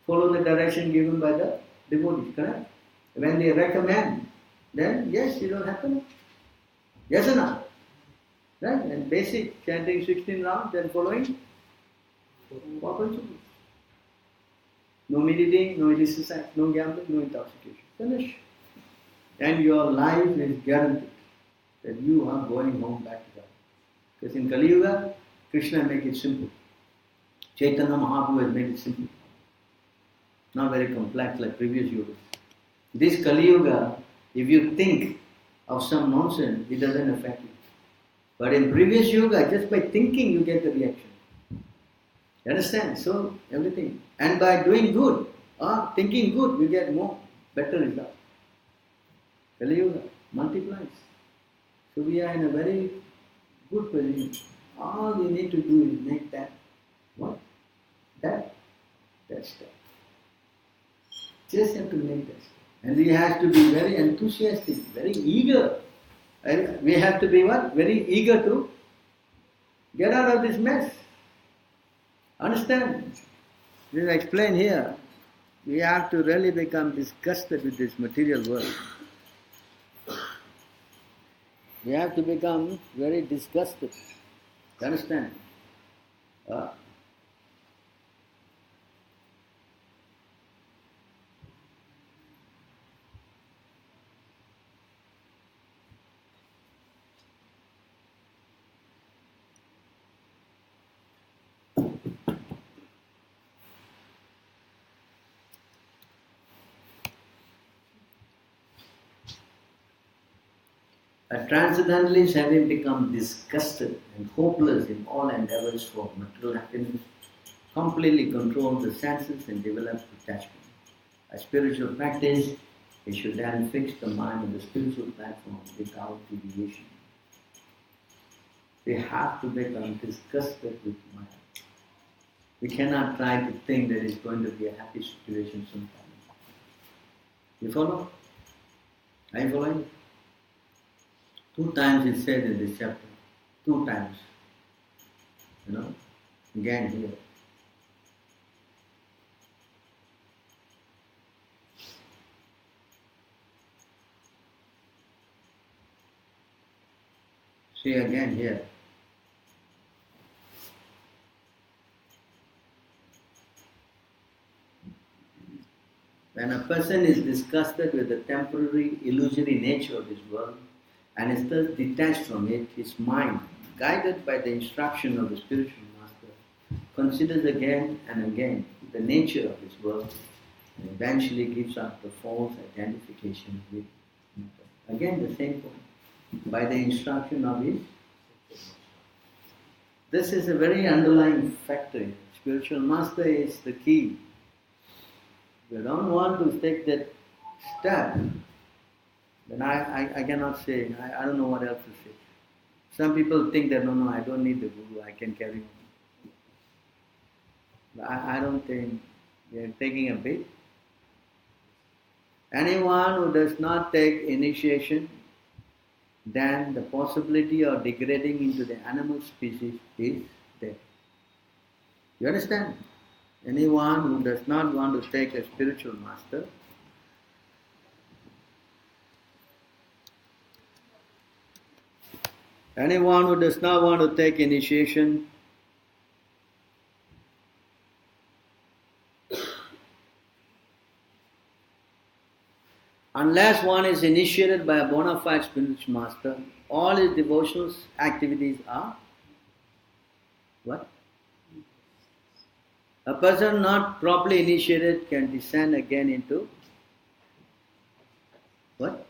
Speaker 1: Follow the direction given by the devotees, correct? When they recommend, then yes, it will happen. Yes or not? Right? And basic, chanting 16 rounds, then following 4 principles. No meditating, no illicit sex, no gambling, no intoxication. Finish. And your life is guaranteed that you are going home back to God. Because in Kali Yuga, Krishna made it simple. Chaitanya Mahaprabhu has made it simple. Not very complex like previous yugas. This Kali Yuga, if you think of some nonsense, it doesn't affect you. But in previous yuga, just by thinking you get the reaction. You understand? So, everything. And by doing good, thinking good, you get more, better result. Kali Yuga multiplies. So we are in a very good position. All we need to do is make that, what? That step. Just have to make that step. And we have to be very enthusiastic, very eager. And we have to be what? Very eager to get out of this mess. Understand? This is explained here. We have to really become disgusted with this material world. We have to become very disgusted. You understand? A transcendentalist having become disgusted and hopeless in all endeavors for material happiness, completely control the senses and develop attachment. A spiritual practice, we should then fix the mind on the spiritual platform without deviation. We have to become disgusted with Maya. We cannot try to think that it's going to be a happy situation sometime. You follow? Are you following? 2 times it said in this chapter. 2 times. Again here. See again here. When a person is disgusted with the temporary, illusory nature of this world and is thus detached from it, his mind, guided by the instruction of the spiritual master, considers again and again the nature of this world and eventually gives up the false identification with matter. Again the same point. By the instruction of his. This is a very underlying factor. Spiritual master is the key. If you don't want to take that step, then I cannot say, I don't know what else to say. Some people think that, no, I don't need the Guru, I can carry on. I don't think they are taking a bit. Anyone who does not take initiation, then the possibility of degrading into the animal species is there. You understand? Anyone who does not want to take a spiritual master, anyone who does not want to take initiation, unless one is initiated by a bona fide spiritual master, all his devotional activities are what? A person not properly initiated can descend again into what?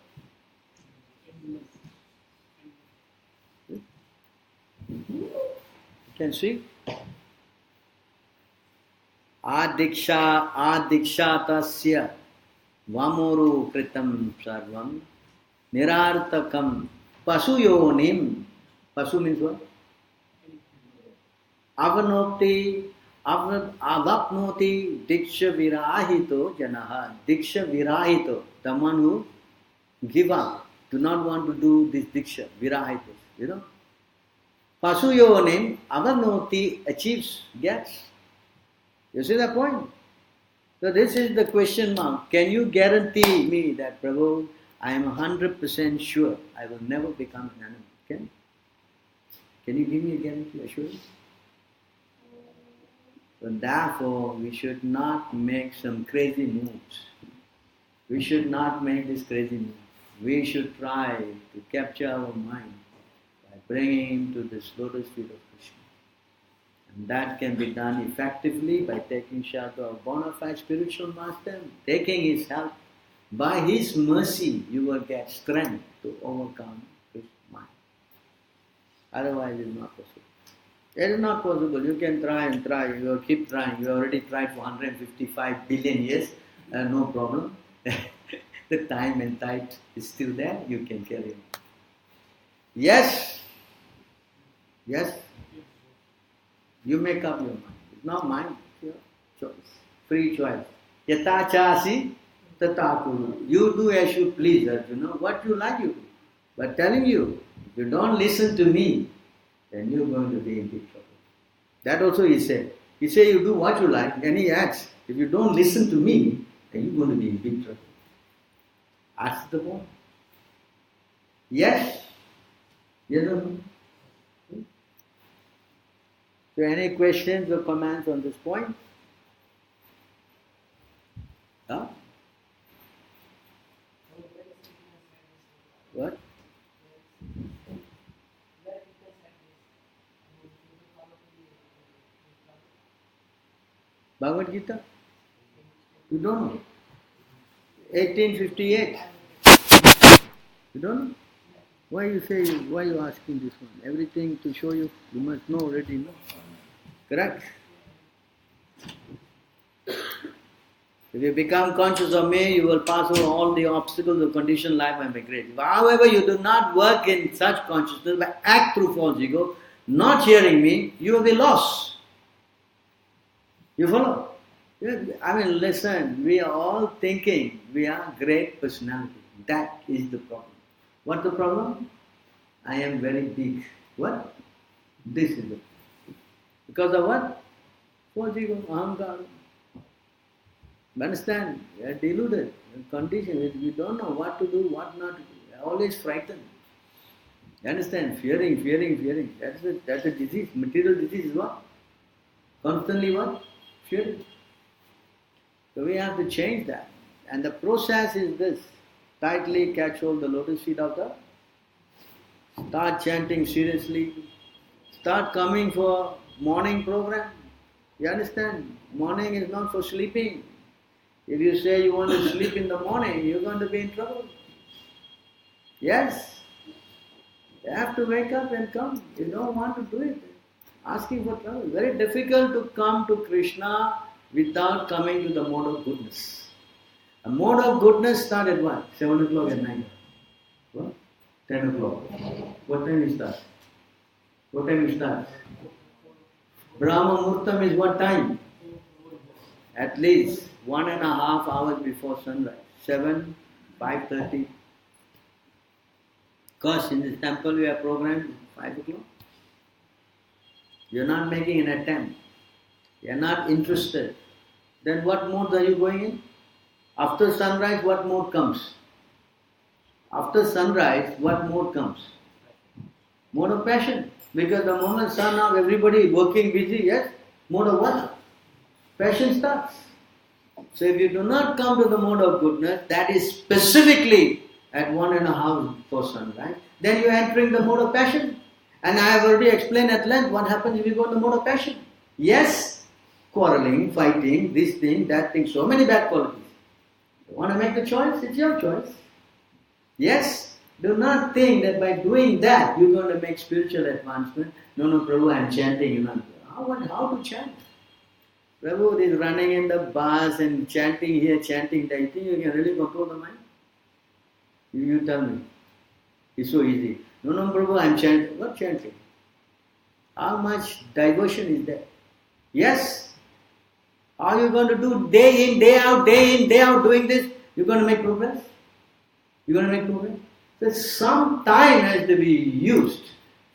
Speaker 1: You can see? Adikshatasya Vamuru kritam sarvam nirartakam pasuyonim. Pasu means what? Avanopti avapnoti diksha virahito janaha. Diksha virahito, the one who give up, do not want to do this diksha, virahito, Pasuyonim avanoti achieves, gets. You see the point? So this is the question mark. Can you guarantee me that, Prabhu, I am 100% sure I will never become an animal? Can you give me a guarantee, assurance? So therefore, we should not make some crazy moves. We should not make this crazy move. We should try to capture our mind by bringing him to this lotus feet of Krishna. And that can be done effectively by taking shelter of bona fide spiritual master, taking his help. By his mercy, you will get strength to overcome his mind. Otherwise, it is not possible. It is not possible. You can try and try. You will keep trying. You already tried for 155 billion years. No problem. The time and tide is still there. You can carry on. Yes. Yes. You make up your mind. It's not mine. It's your choice. Free choice. Yata chasi tata kuru. You do as you please, Arjuna. What you like, you do. But telling you, if you don't listen to me, then you're going to be in big trouble. That also he said. He said you do what you like, and he adds, if you don't listen to me, then you're going to be in big trouble. That's the point. Yes? Yes or no? So any questions or comments on this point? Huh? What? Bhagavad Gita? You don't know. 1858. You don't know? Why you asking this one? Everything to show you, you must know already, no? Correct? If you become conscious of me, you will pass over all the obstacles of conditioned life and be great. However, you do not work in such consciousness, but act through false ego, not hearing me, you will be lost. You follow? I mean, listen, we are all thinking we are great personality. That is the problem. What's the problem? I am very big. What? This is it. Because of what? False ego, ahankara. You understand? We are deluded, conditioned. We don't know what to do, what not to do. We are always frightened. You understand? Fearing. That's a disease. Material disease is what? Constantly what? Fearing. So we have to change that. And the process is this. Tightly catch hold the lotus feet of the. Start chanting seriously. Start coming for morning program. You understand? Morning is not for sleeping. If you say you want to sleep in the morning, you're going to be in trouble. Yes. You have to wake up and come. You don't want to do it. Asking for trouble. Very difficult to come to Krishna without coming to the mode of goodness. A mode of goodness start at what? 7 o'clock at night. What? 10 o'clock. What time it starts? What time it starts? Brahma Muhurtam is what time? At least 1.5 hours before sunrise. 7, 5:30. Because in this temple we are programmed 5 o'clock. You're not making an attempt. You're not interested. Then what mode are you going in? After sunrise, what mode comes? After sunrise, what mode comes? Mode of passion. Because the moment sun up, everybody working busy, yes? Mode of what? Passion starts. So if you do not come to the mode of goodness, that is specifically at 1.5 before sunrise, then you are entering the mode of passion. And I have already explained at length what happens if you go in the mode of passion. Yes, quarreling, fighting, this thing, that thing, so many bad qualities. You want to make the choice? It's your choice. Yes, do not think that by doing that you're going to make spiritual advancement. No, Prabhu, I'm chanting. You know. How to chant? Prabhu is running in the bus and chanting here, chanting there. You think you can really control the mind? You tell me. It's so easy. No, Prabhu, I'm chanting. What chanting? How much diversion is there? Yes. Are you going to do day in, day out doing this? You're going to make progress? You're going to make progress? So some time has to be used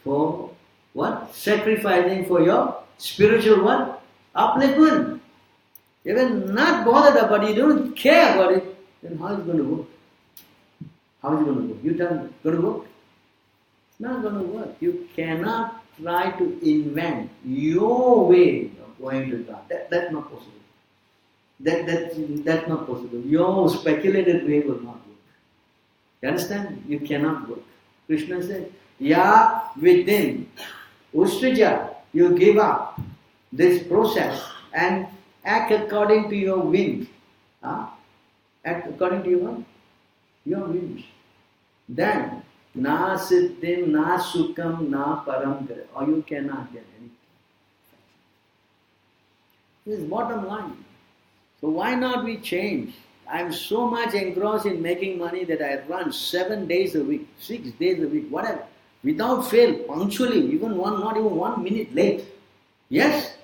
Speaker 1: for what? Sacrificing for your spiritual what? Upliftment. Even not bothered about it, you don't care about it, then how is it going to work? How is it going to work? You tell me, it's going to work? It's not going to work. You cannot try to invent your way of going to God. That's not possible. That's not possible. Your speculated way will not work. You understand? You cannot work. Krishna says, Ya within, Ustrija, you give up this process and act according to your wind. Act according to your wind. Then, na siddhim, na sukham, na param, or you cannot get anything. This is bottom line. So why not we change? I'm so much engrossed in making money that I run 7 days a week, 6 days a week, whatever, without fail, punctually, not even 1 minute late. Yes,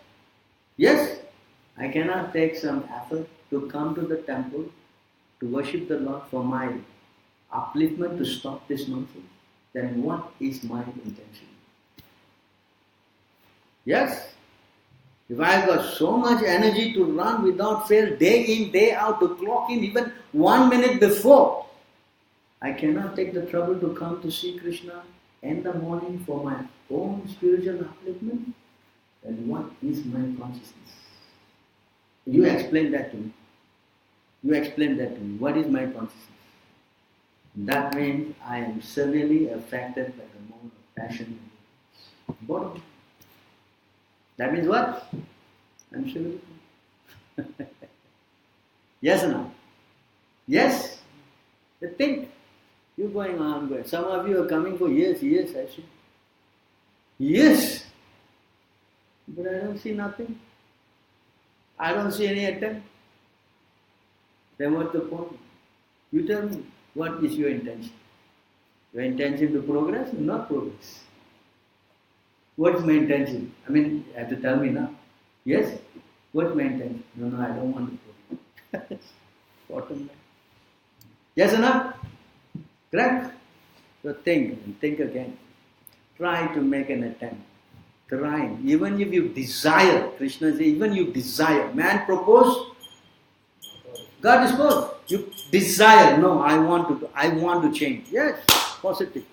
Speaker 1: I cannot take some effort to come to the temple to worship the Lord for my upliftment to stop this nonsense. Then what is my intention? Yes. If I have got so much energy to run without fail, day in, day out, to clock in even 1 minute before, I cannot take the trouble to come to see Krishna in the morning for my own spiritual upliftment, then what is my consciousness? You explain that to me. What is my consciousness? That means I am severely affected by the mode of passion. Bottom. That means what? I'm sure. Yes or no? Yes? Think. You're going on, going. Some of you are coming for years, actually. Yes. But I don't see nothing. I don't see any attempt. Then what's the point? You tell me, what is your intention? Your intention to progress or not progress? What's my intention? I mean, you have to tell me now. Yes? What's my intention? No, I don't want to progress. Bottom line. Yes or no? Correct? So think again. Try to make an attempt. Try. Even if you desire, Krishna says, even you desire. Man proposed, God disposed. You desire, no, I want to change. Yes, positive.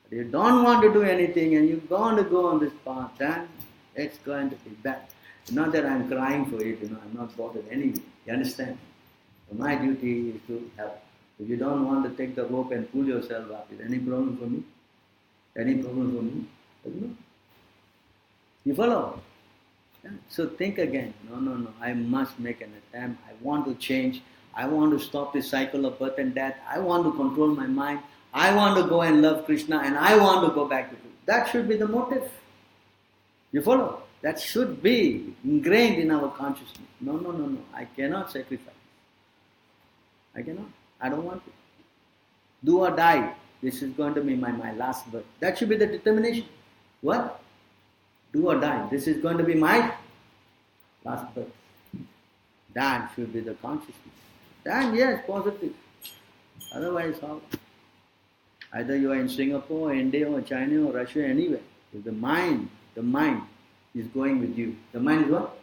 Speaker 1: But you don't want to do anything and you're going to go on this path, then it's going to be bad. Not that I'm crying for it, I'm not bothered anyway. You understand? So my duty is to help. If you don't want to take the rope and pull yourself up, is any problem for me? Any problem for me? No. You follow? Yeah. So think again. No. I must make an attempt. I want to change. I want to stop this cycle of birth and death. I want to control my mind. I want to go and love Krishna and I want to go back to Krishna. That should be the motive. You follow? That should be ingrained in our consciousness. No. I cannot sacrifice. I cannot. I don't want to. Do or die. This is going to be my last birth. That should be the determination. What? Do or die. This is going to be my last birth. That should be the consciousness. Then yes, positive. Otherwise how? Either you are in Singapore, or India, or China, or Russia, anywhere. If the mind is going with you. The mind is what?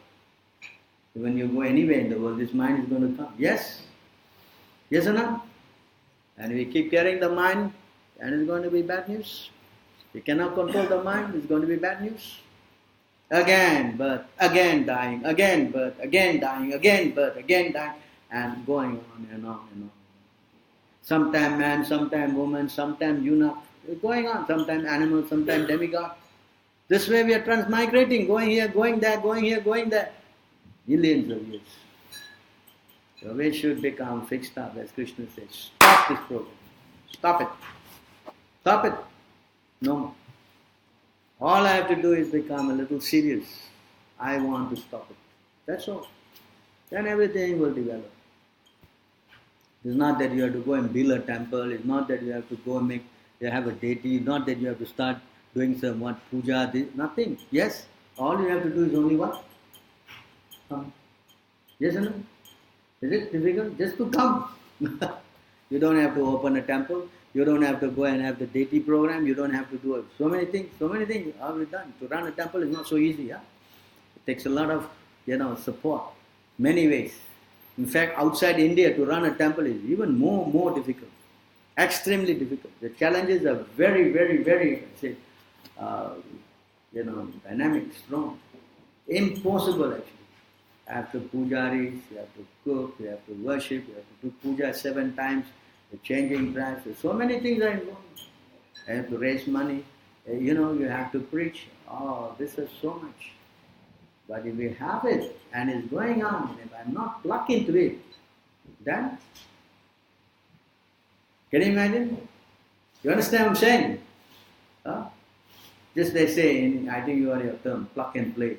Speaker 1: When you go anywhere in the world, this mind is going to come. Yes? Yes or no? And we keep carrying the mind, and it's going to be bad news. We cannot control the mind, it's going to be bad news. Again birth, again dying, again birth, again dying, again birth, again dying, and going on and on and on. Sometimes man, sometimes woman, sometimes eunuch. It's going on. Sometimes animal, sometimes demigod. This way we are transmigrating, going here, going there, going here, going there. Millions of years. So we should become fixed up, as Krishna says. Stop this program. Stop it. Stop it. No more. All I have to do is become a little serious. I want to stop it. That's all. Then everything will develop. It's not that you have to go and build a temple. It's not that you have to go and have a deity. It's not that you have to start doing some puja. Nothing. Yes. All you have to do is only what? Come. Yes or no? Is it difficult? Just to come. You don't have to open a temple. You don't have to go and have the deity program. You don't have to do so many things. So many things are done. To run a temple is not so easy. It takes a lot of support. Many ways. In fact, outside India, to run a temple is even more difficult. Extremely difficult. The challenges are very, very, very, dynamic, strong. Impossible actually. You have to pujaris, you have to cook, you have to worship, you have to do puja 7 times, the changing tracks. So many things are involved. You have to raise money. You have to preach. Oh, this is so much. But if we have it and it's going on, and if I'm not plugged into it, then can you imagine? You understand what I'm saying? Just they say, I think you are your term, plug and play.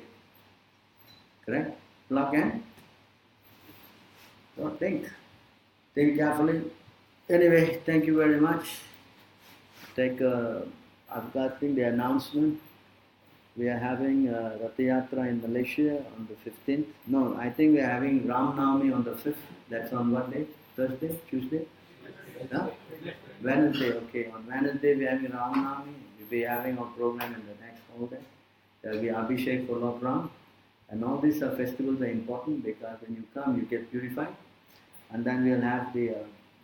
Speaker 1: Correct? Plug and so think carefully. Anyway, thank you very much. I've got the announcement. We are having Rath Yatra in Malaysia on the 15th. No, I think we are having Ram Navami on the 5th. That's on what day? Thursday? Tuesday? Wednesday. Okay, on Wednesday we are having Ram Navami. We'll be having our program in the next holiday. There will be Abhishek for Lord Ram. And all these festivals are important because when you come, you get purified. And then we'll have the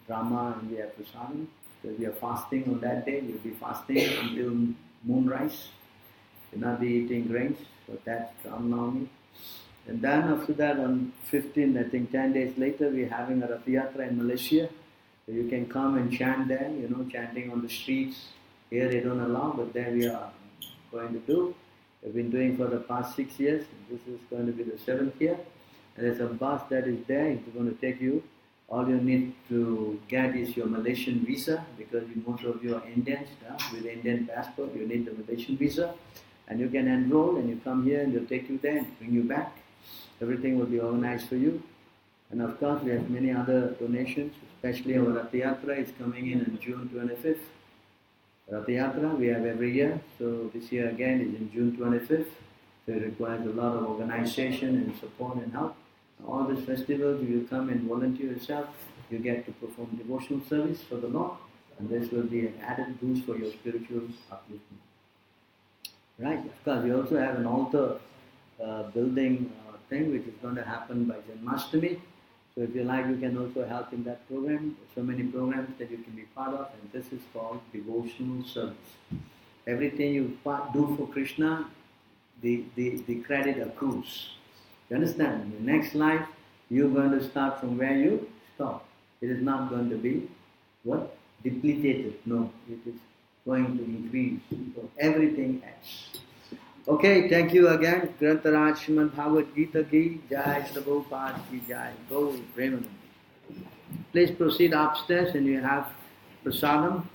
Speaker 1: drama and we have prasadam. So we are fasting on that day. We'll be fasting until moonrise. We'll not be eating grains. So that's Ram Navami. And then after that, on 15th, I think 10 days later, we're having a Rath Yatra in Malaysia. So you can come and chant there, chanting on the streets. Here they don't allow, but there we are going to do. We've been doing for the past 6 years. This is going to be the 7th year. And there's a bus that is there. It's going to take you All you need to get is your Malaysian visa, because most of you are Indians. With Indian passport, you need the Malaysian visa. And you can enroll and you come here and they'll take you there and bring you back. Everything will be organized for you. And of course, we have many other donations, especially our Rath Yatra is coming in on June 25th. Rath Yatra we have every year, so this year again is in June 25th. So it requires a lot of organization and support and help. All these festivals, you will come and volunteer yourself. You get to perform devotional service for the Lord, and this will be an added boost for your spiritual upliftment. Right? Of course, we also have an altar building thing which is going to happen by Janmashtami. So if you like, you can also help in that program. There's so many programs that you can be part of, and this is called devotional service. Everything you do for Krishna, the credit accrues. You understand? In the next life, you're going to start from where you stop. It is not going to be what? Depleted. No, it is going to increase. So everything adds. Okay, thank you again. Grantaraj Srimad Bhagavad Gita ki Jai, Sundar Gopāl ki Jai. Go, Premanand. Please proceed upstairs and you have prasadam.